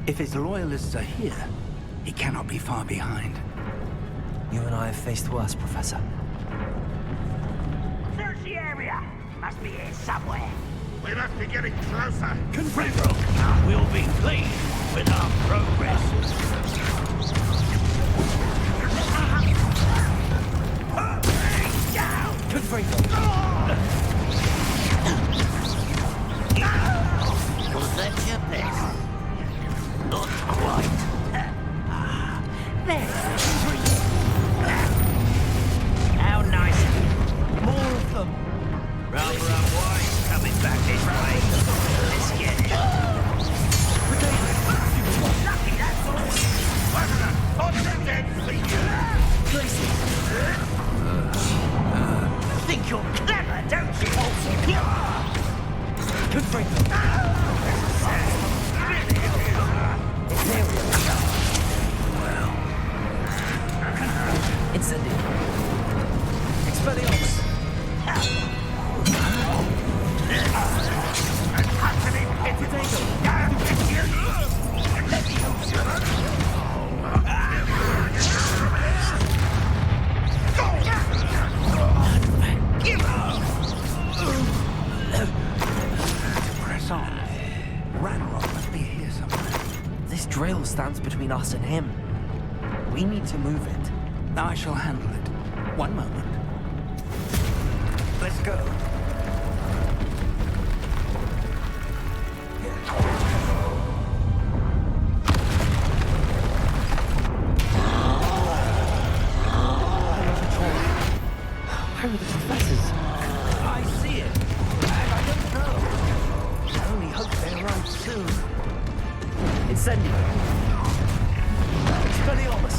If his loyalists are here, he cannot be far behind. You and I have faced worse, Professor. Search the area! Must be here somewhere. We must be getting closer. Confringo, we'll be pleased with our progress. Down! Was that your best? How nice. More of them. Rather unwise coming back this way. Let's get it. Lucky that's all. On the dead think you're clever, don't you? Good break. Incendio. Expelliarmus. Press on. Ranrock must be here somewhere. This drill stands between us and him. We need to move it. I shall handle it. One moment. Let's go. Where are the professors? I see it. And I don't know. I only hope they arrive soon. Incendio. Expelliarmus.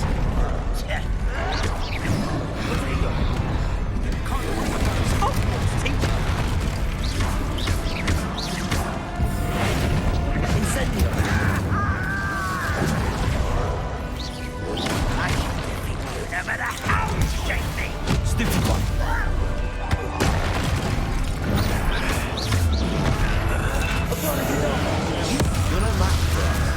Incendio. I can defeat you no matter how you shake me. Stupid one. You're not match for us.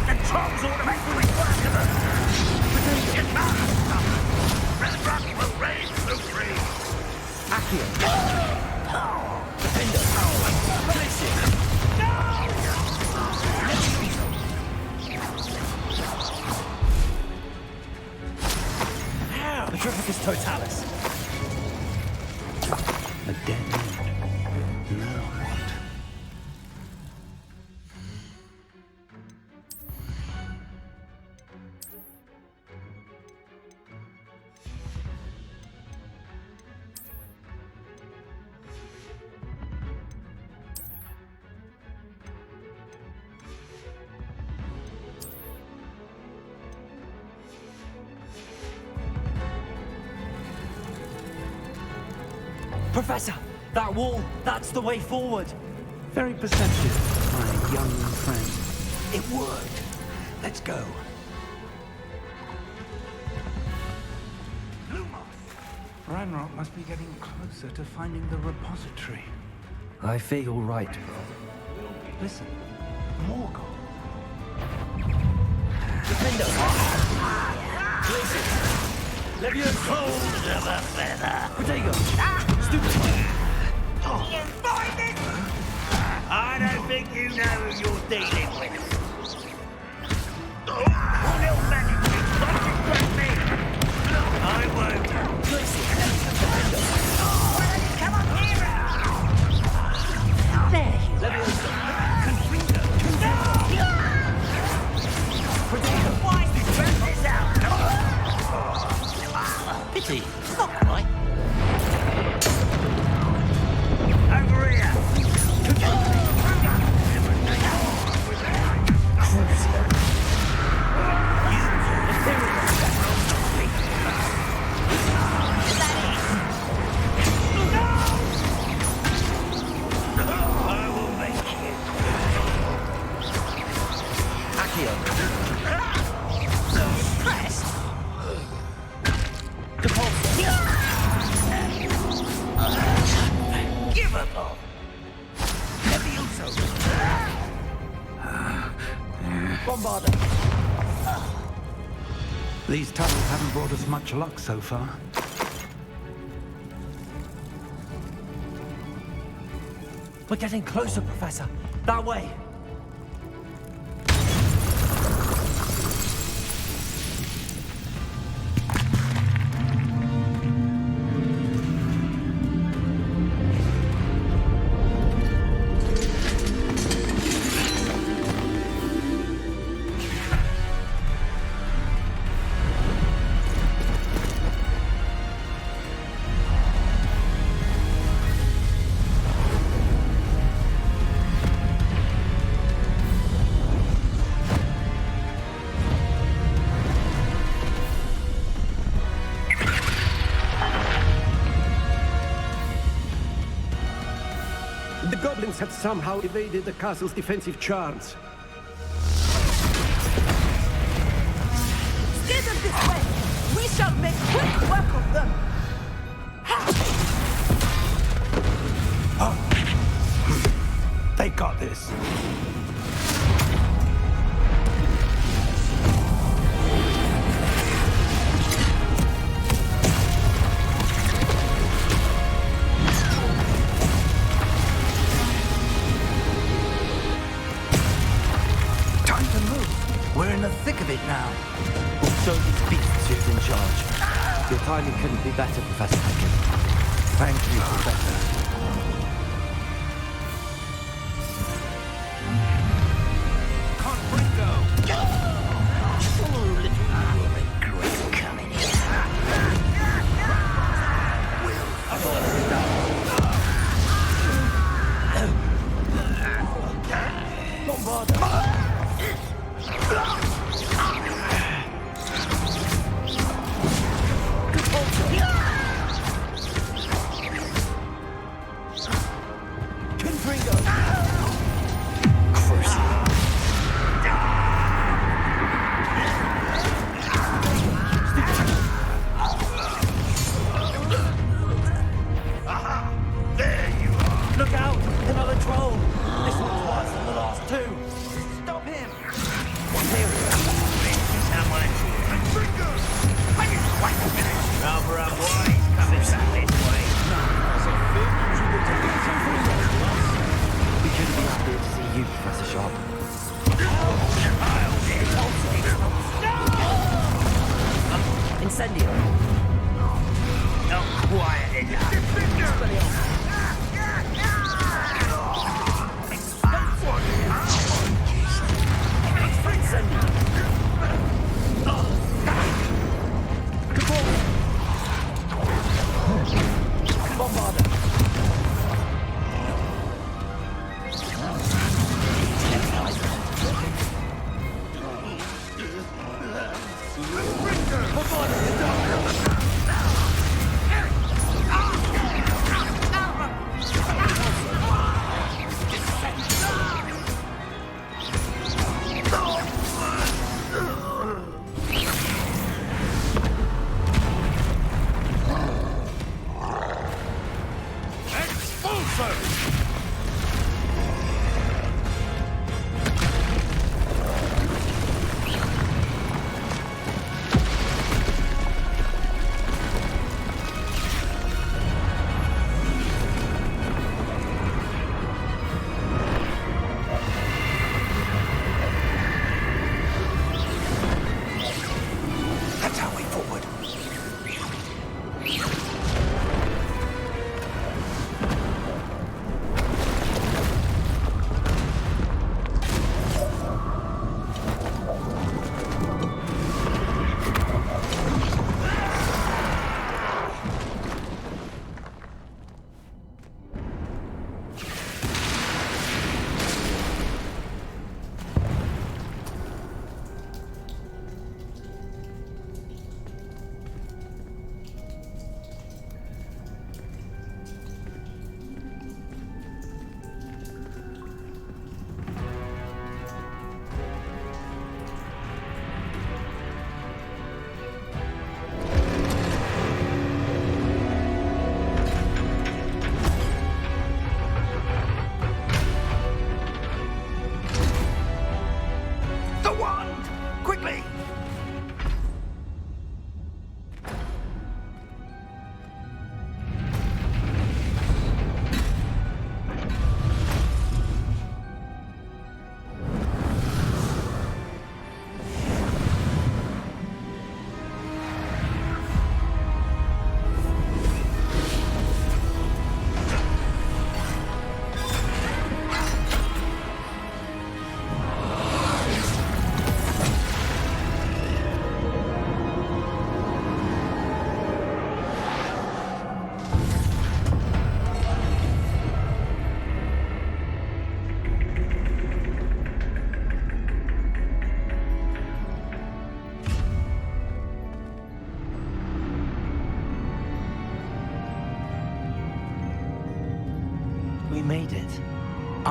The trolls ought to make quick work of them. Get back! Ranrock will reign supreme. Accio. Defender. Place it. Petrificus Totalis. A dead end. Now what? Professor, that wall, that's the way forward. Very perceptive, my young friend. It worked. Let's go. Ranrock must be getting closer to finding the repository. I fear you're right, bro. Listen, Morgul. Defender! Place it! Leviosa! Cold of a feather. Protego! Stupid! You find it? I don't think you know who you're dealing with. Little magic tricks, don't distract me. I won't. Place it! Come on, hero! There you go. Leviosa! Protego! Why did you burn this out? Pity, it's not quite. Over here! I will make it. Accio! So stressed. Unforgivable. Levioso. Bombarda! These tunnels haven't brought us much luck so far. We're getting closer, Professor. That way. had somehow evaded the castle's defensive charms. Steer them this way! We shall make quick work of them! They got this. Time to move. We're in the thick of it now. So these beasts who's in charge. Your timing couldn't be better, Professor Henkin. Thank you, Professor. Look out! Another troll! This one's worse than the last two! Stop him! Now for our boys coming back this way. We couldn't be happier to see you, Professor Sharp. Incendio. Not quiet enough.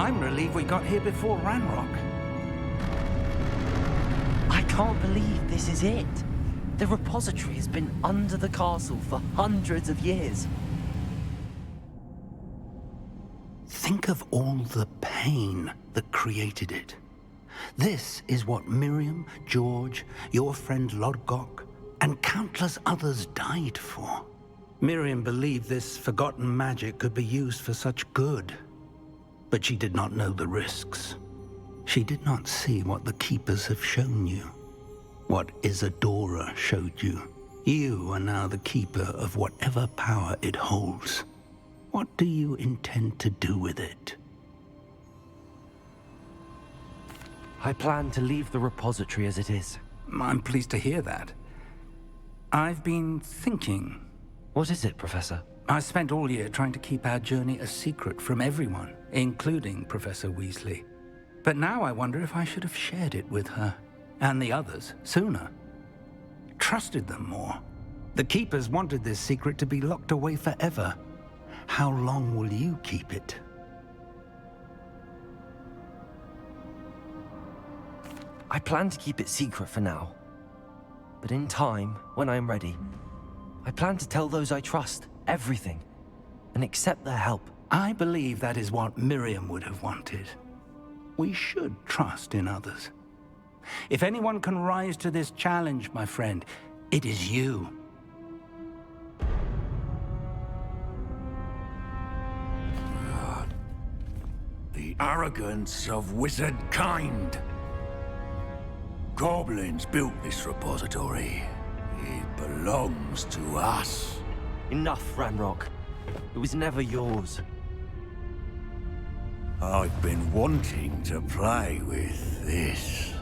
I'm relieved we got here before Ranrock. I can't believe this is it. The repository has been under the castle for hundreds of years. Think of all the pain that created it. This is what Miriam, George, your friend Lodgok, and countless others died for. Miriam believed this forgotten magic could be used for such good, but she did not know the risks. She did not see what the Keepers have shown you, what Isadora showed you. You are now the Keeper of whatever power it holds. What do you intend to do with it? I plan to leave the repository as it is. I'm pleased to hear that. I've been thinking. What is it, Professor? I spent all year trying to keep our journey a secret from everyone, including Professor Weasley. But now I wonder if I should have shared it with her, and the others, sooner. Trusted them more. The Keepers wanted this secret to be locked away forever. How long will you keep it? I plan to keep it secret for now. But in time, when I am ready, I plan to tell those I trust everything and accept their help. I believe that is what Miriam would have wanted. We should trust in others. If anyone can rise to this challenge, my friend, it is you. The arrogance of wizard kind. Goblins built this repository. It belongs to us. Enough, Ranrock. It was never yours. I've been wanting to play with this.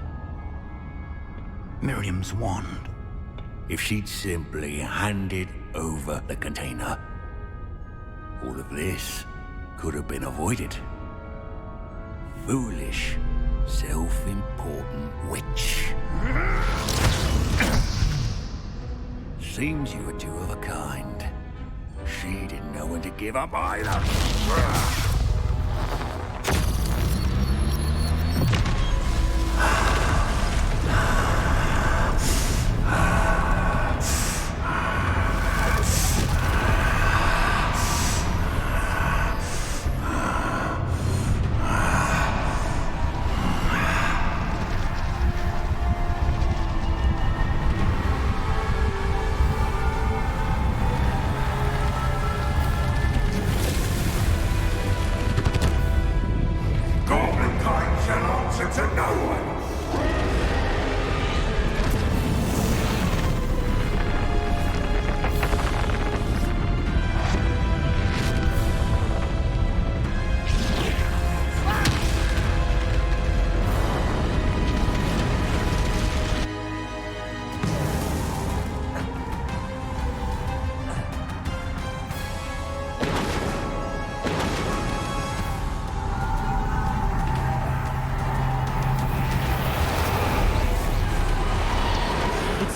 Miriam's wand. If she'd simply handed over the container, all of this could have been avoided. Foolish, self-important witch. Seems you were two of a kind. She didn't know when to give up either.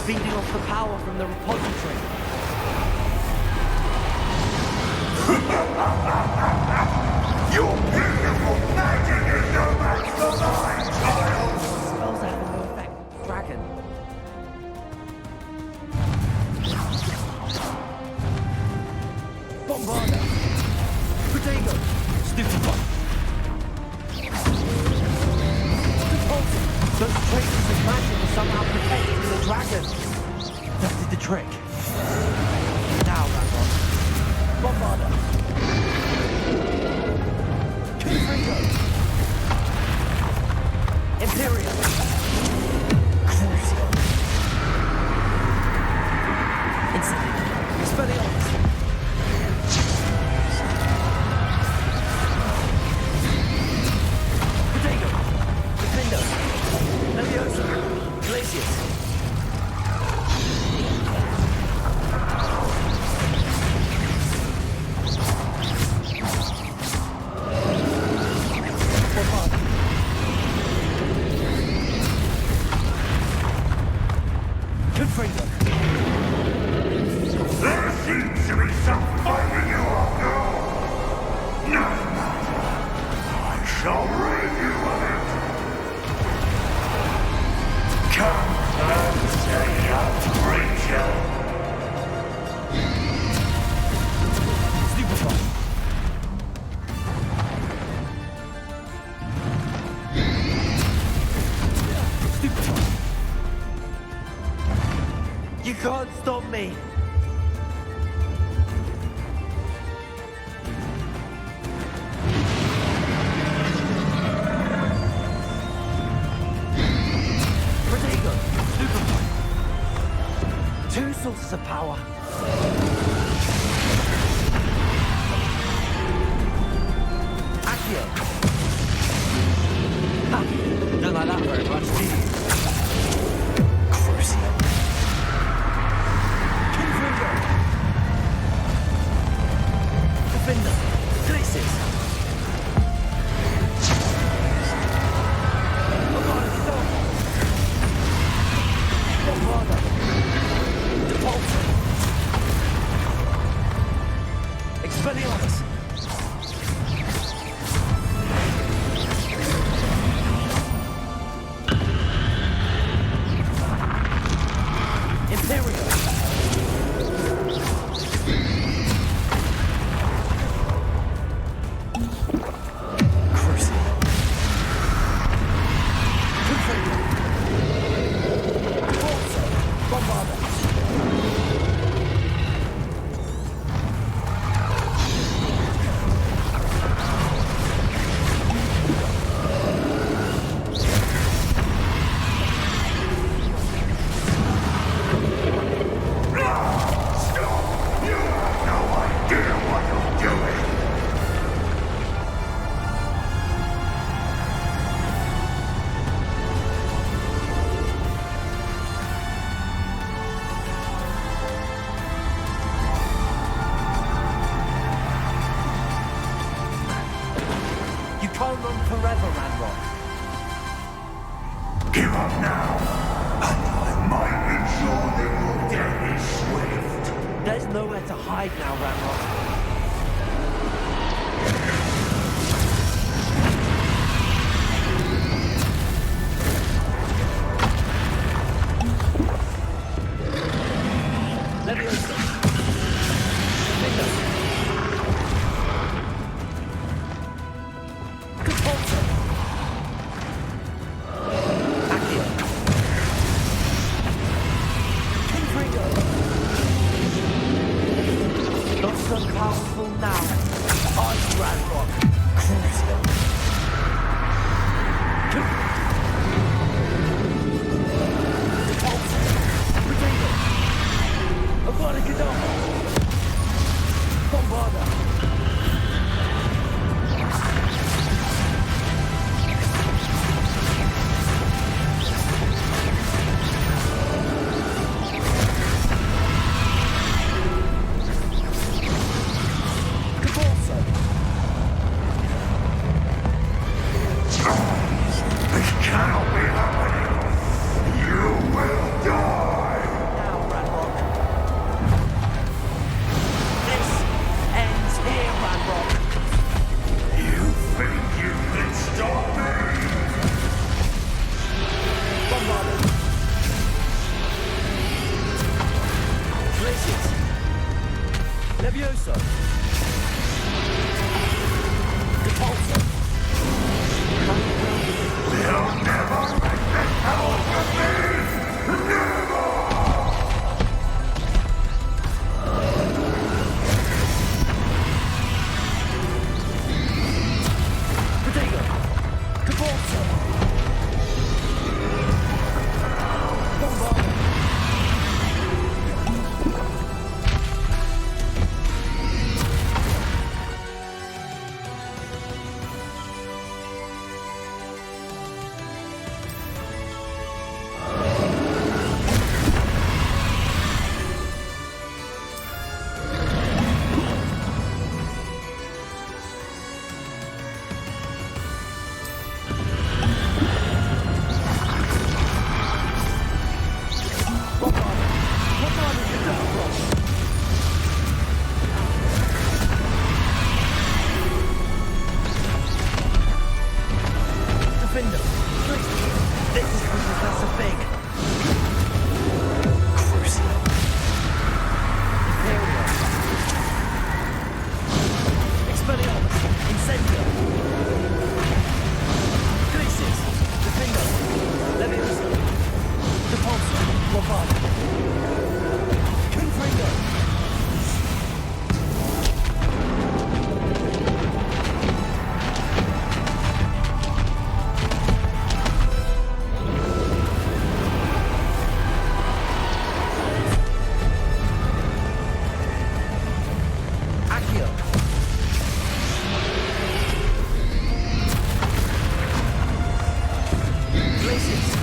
Feeding off the power from the repository. Your beautiful magic is no match for mine, child! Spells that have no effect. Dragon. Bombarda. Protego. Stupid one. Those traces of magic are somehow protecting the dragon. That did the trick. Now, Ranrock. Bombarda. Confringo. Imperial. Crucio. Incendio. Expelliarmus. Protego. Defendo. Leviosa. Glacius. Confringo. There seems to be some fighting you all know. No matter. I shall You can't stop me! Protego! Superpoint! Two sources of power. Accio! Ha! Don't like that very much, do you? Crucio! Confringo! Defender! Glacis! Bombarda! Depulso! Expelliarmus! Imperial! Crucio! Confringo! Depulso! Bombarda! You can't run forever, Ranrock. Give up now, and I might ensure that your death is swift. There's nowhere to hide now, Ranrock. Leviosa. Defender. Depulso. Accio. Confringo. Not so powerful now. Ice Ranrock. Crucio. Depulso. Protego. Aquaticadama. Bombarda. Depulso. This cannot be happening. You will die. Now, Ranrock. This ends here, Ranrock. You think you can stop me? Bombarda. Glacis. Levioso. Depulso. They'll never make this power from me. Never. Protego. Depulso. Bombarda. Defender. This is for Professor Fig. Crucio. Imperial. Expelliarmus. Incendio. Glacis. Defender. Leviosa. Depulso. Bombarda. places.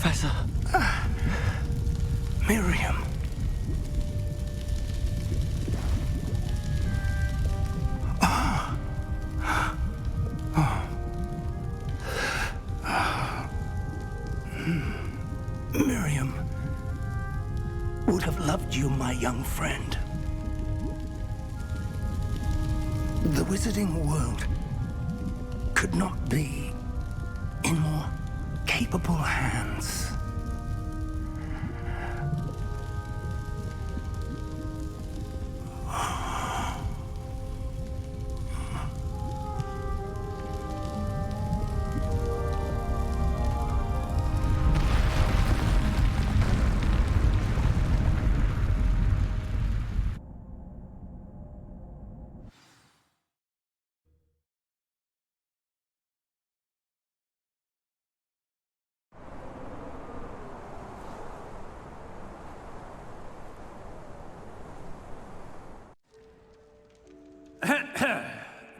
Professor. Miriam. Miriam would have loved you, my young friend. The wizarding world could not be in more capable hands.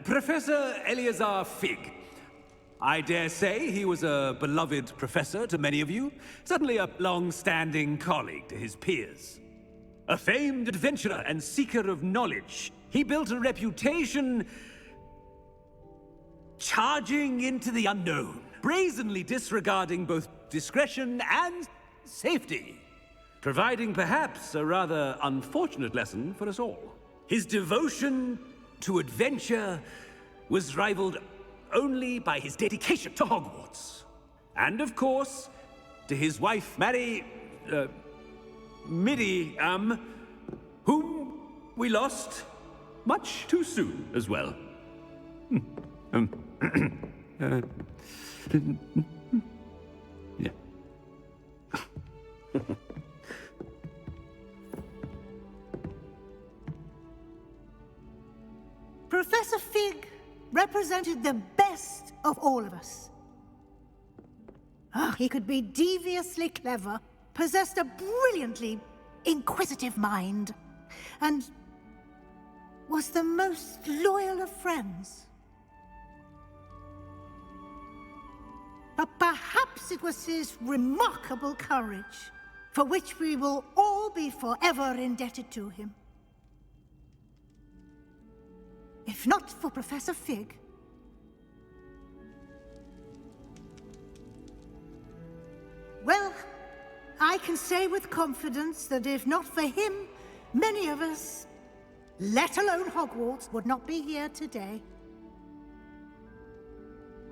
Professor Eleazar Fig. I dare say he was a beloved professor to many of you, certainly a long-standing colleague to his peers. A famed adventurer and seeker of knowledge, he built a reputation charging into the unknown, brazenly disregarding both discretion and safety, providing perhaps a rather unfortunate lesson for us all. His devotion to adventure was rivaled only by his dedication to Hogwarts. And of course, to his wife, Midi, whom we lost much too soon as well. Yeah. Professor Fig represented the best of all of us. He could be deviously clever, possessed a brilliantly inquisitive mind, and was the most loyal of friends. But perhaps it was his remarkable courage, for which we will all be forever indebted to him. If not for Professor Fig, well, I can say with confidence that if not for him, many of us, let alone Hogwarts, would not be here today.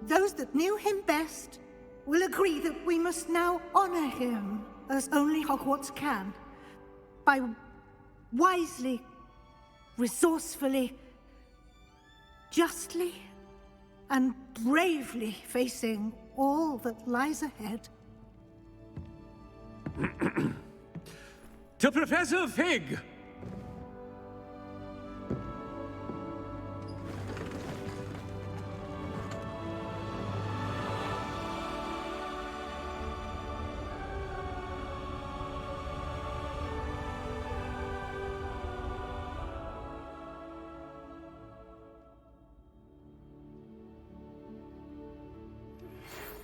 Those that knew him best will agree that we must now honor him as only Hogwarts can, by wisely, resourcefully, justly, and bravely facing all that lies ahead. To Professor Fig!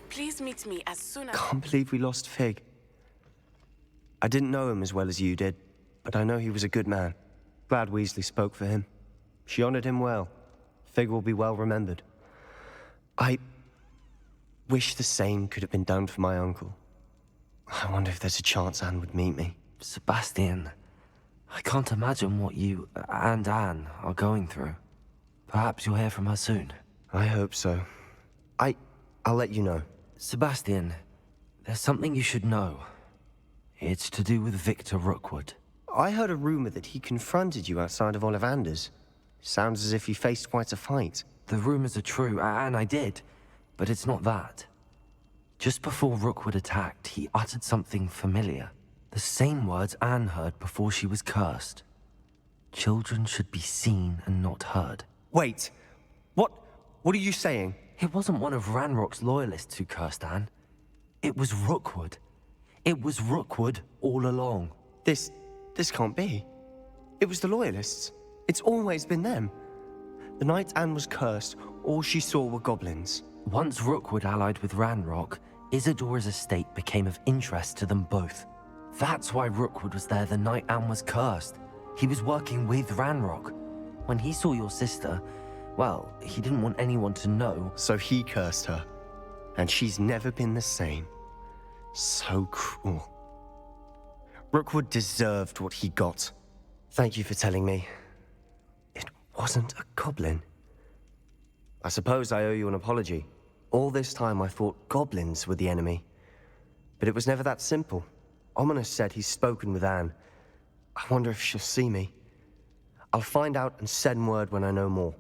Please meet me as soon as... Can't believe we lost Fig. I didn't know him as well as you did, but I know he was a good man. Glad Weasley spoke for him. She honored him well. Fig will be well remembered. I wish the same could have been done for my uncle. I wonder if there's a chance Anne would meet me. Sebastian, I can't imagine what you and Anne are going through. Perhaps you'll hear from her soon. I hope so. I'll let you know. Sebastian, there's something you should know. It's to do with Victor Rookwood. I heard a rumor that he confronted you outside of Ollivander's. Sounds as if you faced quite a fight. The rumors are true, and I did, but it's not that. Just before Rookwood attacked, he uttered something familiar. The same words Anne heard before she was cursed. Children should be seen and not heard. Wait, what are you saying? It wasn't one of Ranrock's loyalists who cursed Anne. It was Rookwood. It was Rookwood all along. This can't be. It was the Loyalists. It's always been them. The night Anne was cursed, all she saw were goblins. Once Rookwood allied with Ranrock, Isadora's estate became of interest to them both. That's why Rookwood was there the night Anne was cursed. He was working with Ranrock. When he saw your sister, well, he didn't want anyone to know. So he cursed her. And she's never been the same. So cruel. Rookwood deserved what he got. Thank you for telling me. It wasn't a goblin. I suppose I owe you an apology. All this time I thought goblins were the enemy. But it was never that simple. Ominous said he's spoken with Anne. I wonder if she'll see me. I'll find out and send word when I know more.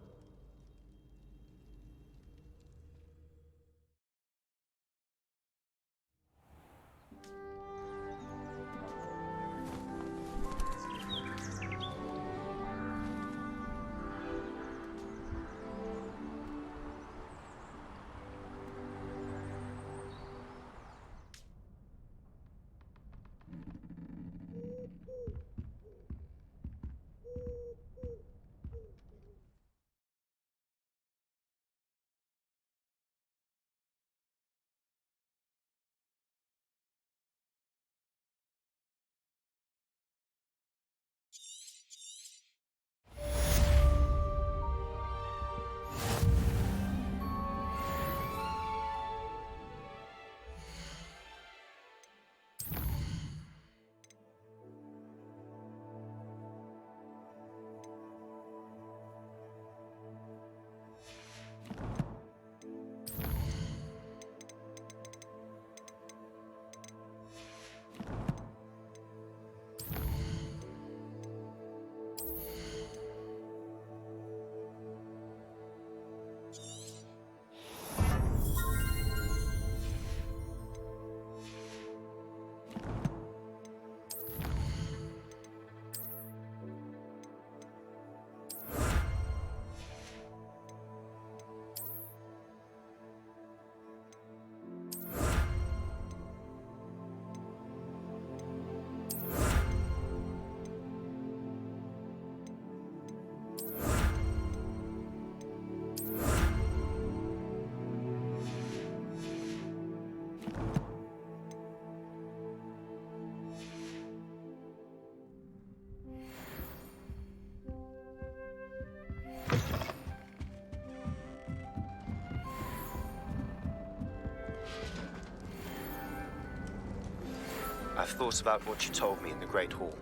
thought about what you told me in the Great Hall.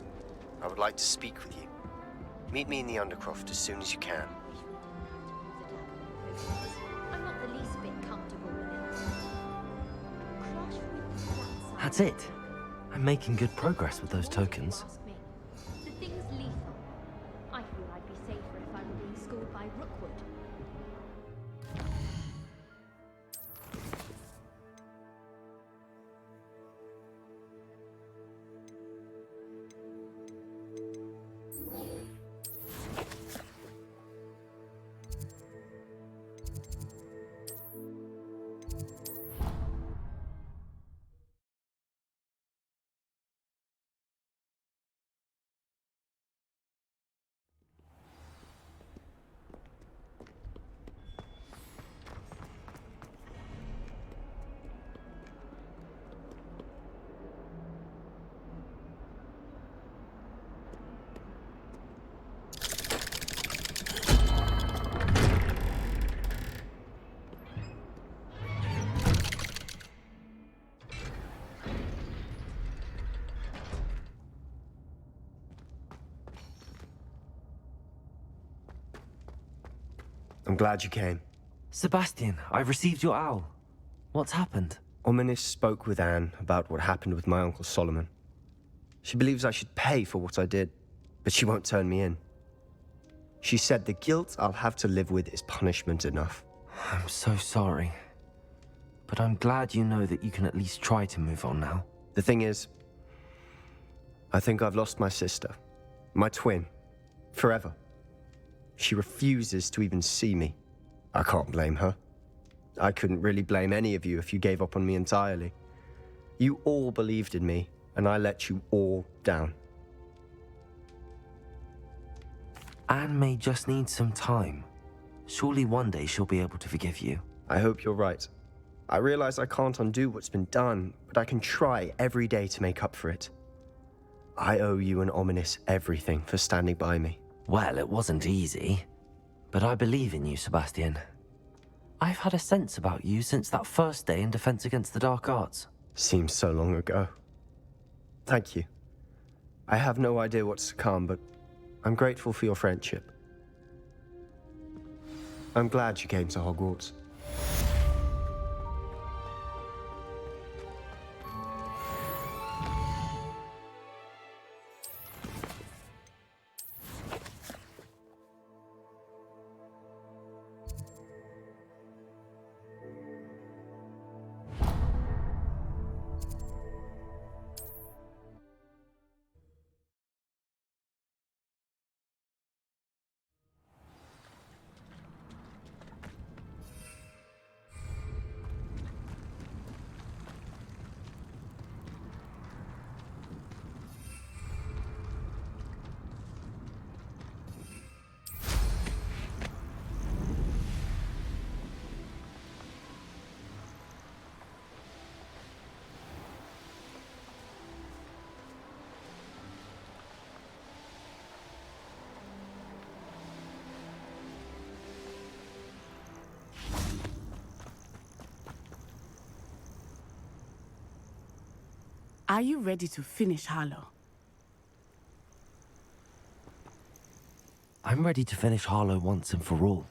I would like to speak with you. Meet me in the Undercroft as soon as you can. I'm not the least bit comfortable with it. That's it. I'm making good progress with those tokens. The thing's lethal. I feel I'd be safer if I were being schooled by Rookwood. I'm glad you came. Sebastian, I've received your owl. What's happened? Ominis spoke with Anne about what happened with my Uncle Solomon. She believes I should pay for what I did, but she won't turn me in. She said the guilt I'll have to live with is punishment enough. I'm so sorry. But I'm glad you know that you can at least try to move on now. The thing is, I think I've lost my sister, my twin, forever. She refuses to even see me. I can't blame her. I couldn't really blame any of you if you gave up on me entirely. You all believed in me, and I let you all down. Anne may just need some time. Surely one day she'll be able to forgive you. I hope you're right. I realize I can't undo what's been done, but I can try every day to make up for it. I owe you and Ominis everything for standing by me. Well, it wasn't easy, but I believe in you, Sebastian. I've had a sense about you since that first day in Defense Against the Dark Arts. Seems so long ago. Thank you. I have no idea what's to come, but I'm grateful for your friendship. I'm glad you came to Hogwarts. Are you ready to finish Harlow? I'm ready to finish Harlow once and for all.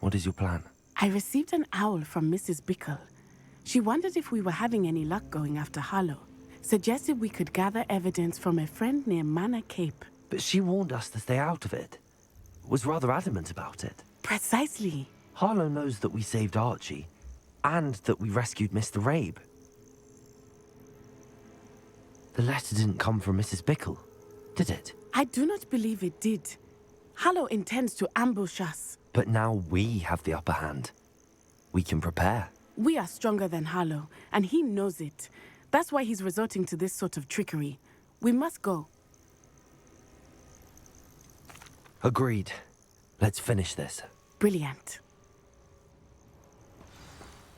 What is your plan? I received an owl from Mrs. Bickle. She wondered if we were having any luck going after Harlow. Suggested we could gather evidence from a friend near Manor Cape. But she warned us to stay out of it. Was rather adamant about it. Precisely. Harlow knows that we saved Archie, and that we rescued Mr. Rabe. The letter didn't come from Mrs. Bickle, did it? I do not believe it did. Harlow intends to ambush us. But now we have the upper hand. We can prepare. We are stronger than Harlow, and he knows it. That's why he's resorting to this sort of trickery. We must go. Agreed. Let's finish this. Brilliant.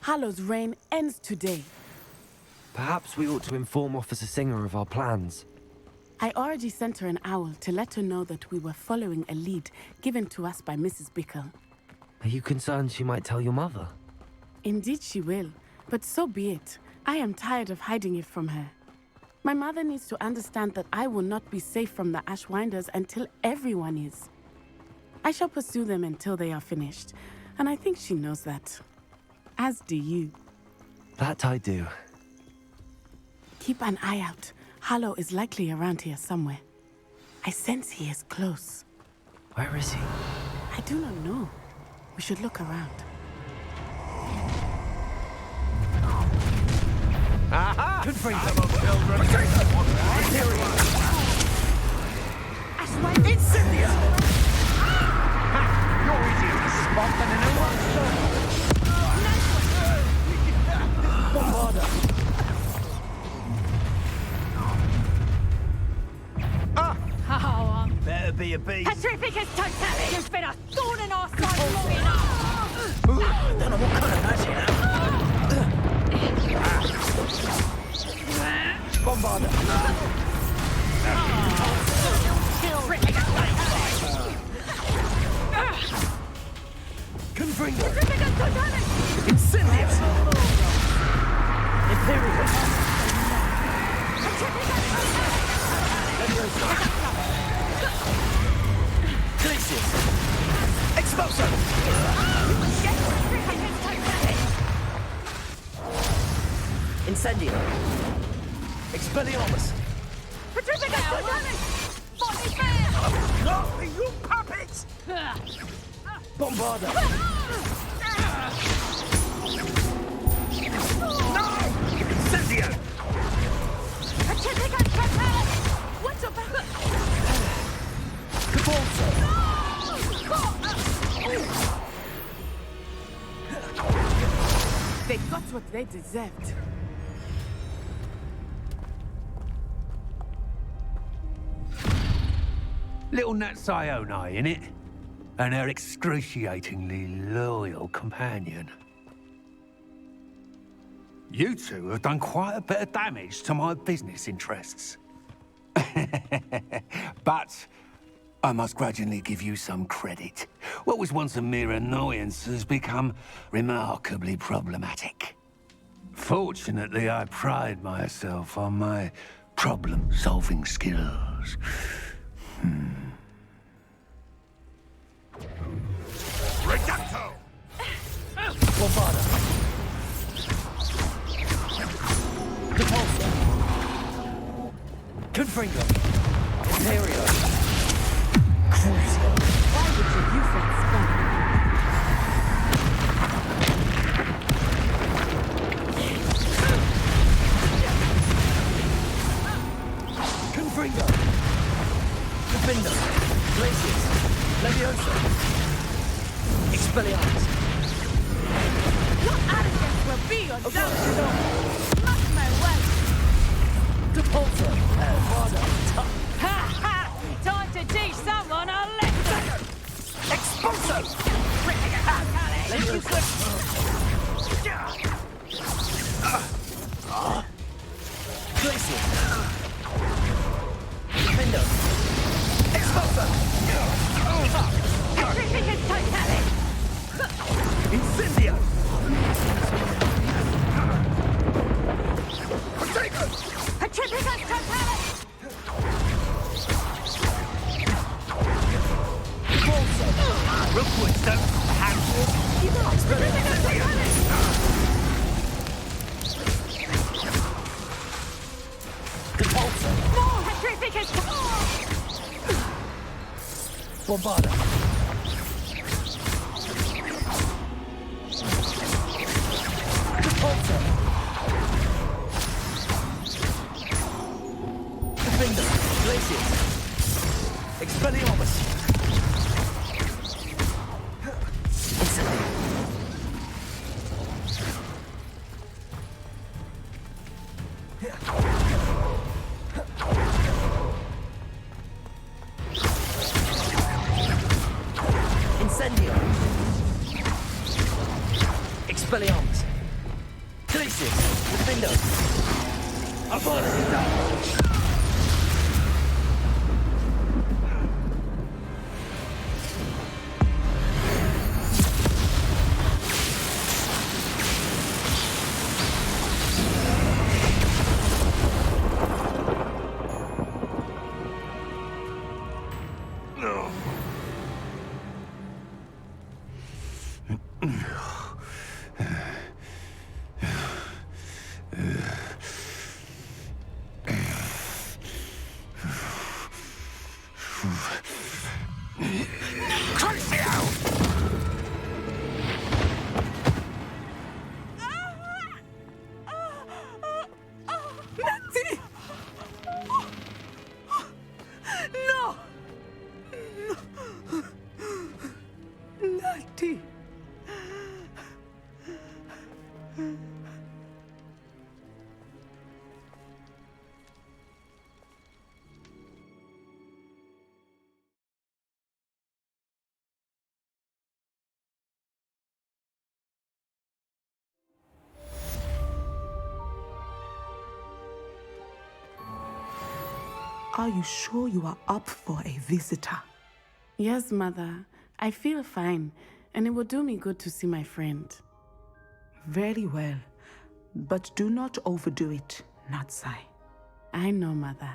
Harlow's reign ends today. Perhaps we ought to inform Officer Singer of our plans. I already sent her an owl to let her know that we were following a lead given to us by Mrs. Bickle. Are you concerned she might tell your mother? Indeed she will, but so be it. I am tired of hiding it from her. My mother needs to understand that I will not be safe from the Ashwinders until everyone is. I shall pursue them until they are finished, and I think she knows that. As do you. That I do. Keep an eye out. Harlow is likely around here somewhere. I sense he is close. Where is he? I do not know. We should look around. Aha! Good for you, children. Incendia! You're easier to spot than an Bombarda! Better be a beast. Petrificus totalis! You've been a thorn in our side long enough! I don't know what kind of magic now. Bombarda! Confringo! Incendia! Imperial! Glacius! Expulso! Incendio! Expelliarmus! Petrificus totalis! Body fair! Not you puppets! Bombarda! No! Incendio! Petrificus totalis! What's your back? Cabalso! They got what they deserved. Little Nat Sione, innit? And her excruciatingly loyal companion. You two have done quite a bit of damage to my business interests. But I must grudgingly give you some credit. What was once a mere annoyance has become remarkably problematic. Fortunately, I pride myself on my problem-solving skills. Reducto! Bombarda! Depulso! Confringo! Imperio! Crucio! Why would you use that spell? Confringo! Defendo! Glacius! Levioso! Expelliarmus! Your arrogance will be your downfall! Mark my words! Depulso! Bombarda! Ha ha! Time to teach someone a lesson! Expulso! Levioso! Glacius! Defendo! Expulso! Petrificus totalis! Incendio! Protego! Petrificus totalis! Depulso! Rookwood don't have Petrificus totalis! Depulso! No! Petrificus Bombarda! Depulso! Defender! Glacius! Expelliarmus! Incendio! Incendio! Expelliarmus! Glacius! Defendo! Abolita! Natty! No! Natty! Are you sure you are up for a visitor? Yes, Mother. I feel fine, and it will do me good to see my friend. Very well. But do not overdo it, Natsai. I know, Mother.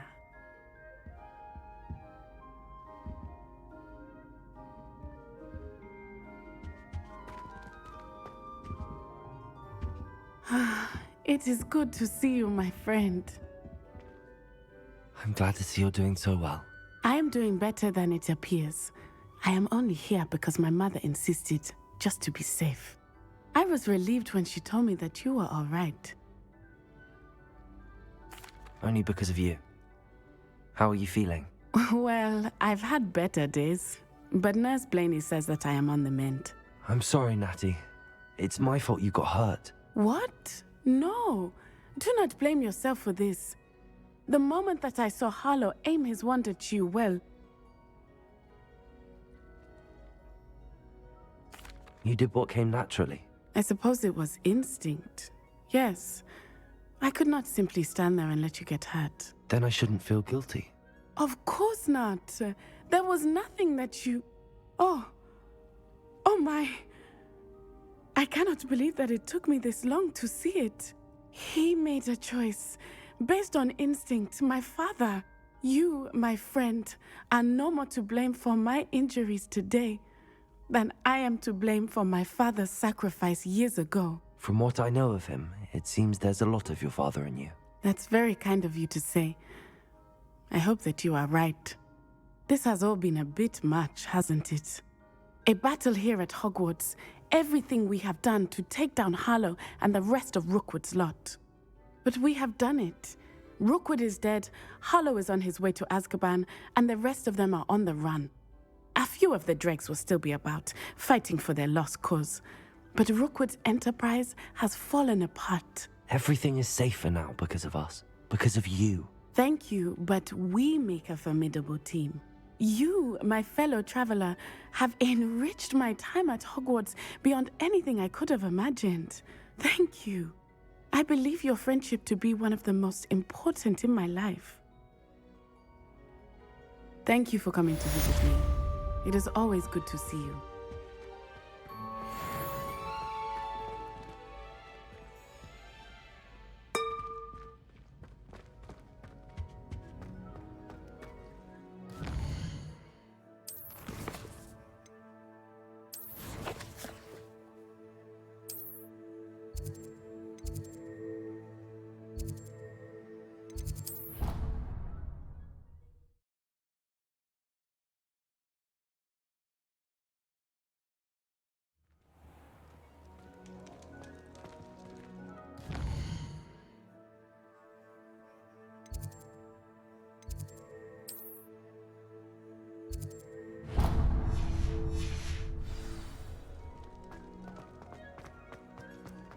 It is good to see you, my friend. I'm glad to see you're doing so well. I am doing better than it appears. I am only here because my mother insisted, just to be safe. I was relieved when she told me that you were all right. Only because of you. How are you feeling? Well, I've had better days, but Nurse Blaney says that I am on the mend. I'm sorry, Natty. It's my fault you got hurt. What? No. Do not blame yourself for this. The moment that I saw Harlow aim his wand at you, well... You did what came naturally. I suppose it was instinct. Yes. I could not simply stand there and let you get hurt. Then I shouldn't feel guilty. Of course not. There was nothing that you... Oh. Oh my. I cannot believe that it took me this long to see it. He made a choice. Based on instinct, my father, you, my friend, are no more to blame for my injuries today than I am to blame for my father's sacrifice years ago. From what I know of him, it seems there's a lot of your father in you. That's very kind of you to say. I hope that you are right. This has all been a bit much, hasn't it? A battle here at Hogwarts, everything we have done to take down Harlow and the rest of Rookwood's lot. But we have done it. Rookwood is dead, Harlow is on his way to Azkaban, and the rest of them are on the run. A few of the dregs will still be about, fighting for their lost cause. But Rookwood's enterprise has fallen apart. Everything is safer now because of us. Because of you. Thank you, but we make a formidable team. You, my fellow traveler, have enriched my time at Hogwarts beyond anything I could have imagined. Thank you. I believe your friendship to be one of the most important in my life. Thank you for coming to visit me. It is always good to see you.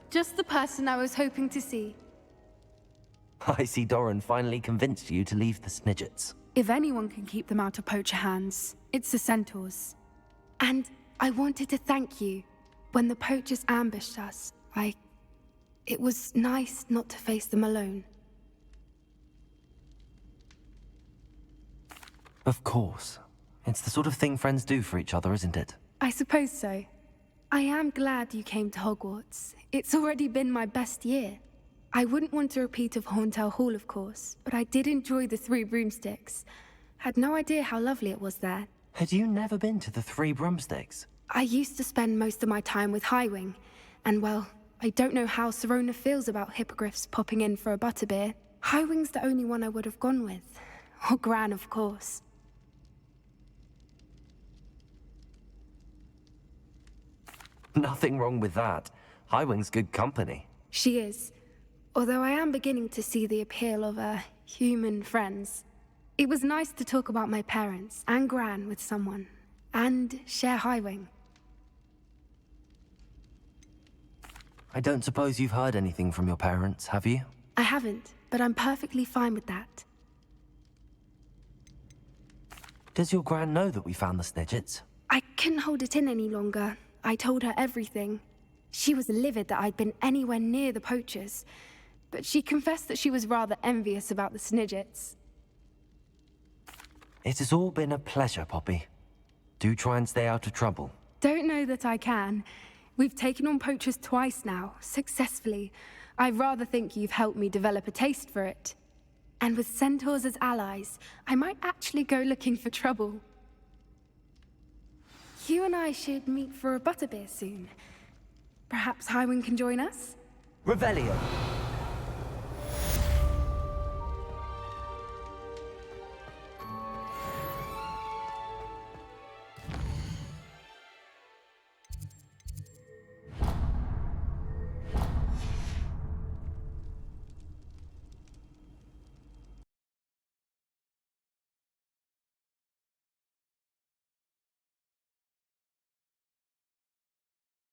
Just the person I was hoping to see. I see Doran finally convinced you to leave the Snidgets. If anyone can keep them out of poacher hands, it's the centaurs. And I wanted to thank you. When the poachers ambushed us, it was nice not to face them alone. Of course. It's the sort of thing friends do for each other, isn't it? I suppose so. I am glad you came to Hogwarts. It's already been my best year. I wouldn't want a repeat of Horntail Hall, of course, but I did enjoy the 3 broomsticks. Had no idea how lovely it was there. Had you never been to the Three Broomsticks? I used to spend most of my time with Highwing, and well, I don't know how Serona feels about hippogriffs popping in for a butterbeer. Highwing's the only one I would have gone with. Or Gran, of course. Nothing wrong with that. Highwing's good company. She is. Although I am beginning to see the appeal of, human friends. It was nice to talk about my parents and Gran with someone. And share Highwing. I don't suppose you've heard anything from your parents, have you? I haven't, but I'm perfectly fine with that. Does your Gran know that we found the Snidgets? I couldn't hold it in any longer. I told her everything. She was livid that I'd been anywhere near the poachers, but she confessed that she was rather envious about the Snidgets. It has all been a pleasure, Poppy. Do try and stay out of trouble. Don't know that I can. We've taken on poachers twice now, successfully. I rather think you've helped me develop a taste for it. And with centaurs as allies, I might actually go looking for trouble. You and I should meet for a butterbeer soon. Perhaps Highwing can join us? Revelio.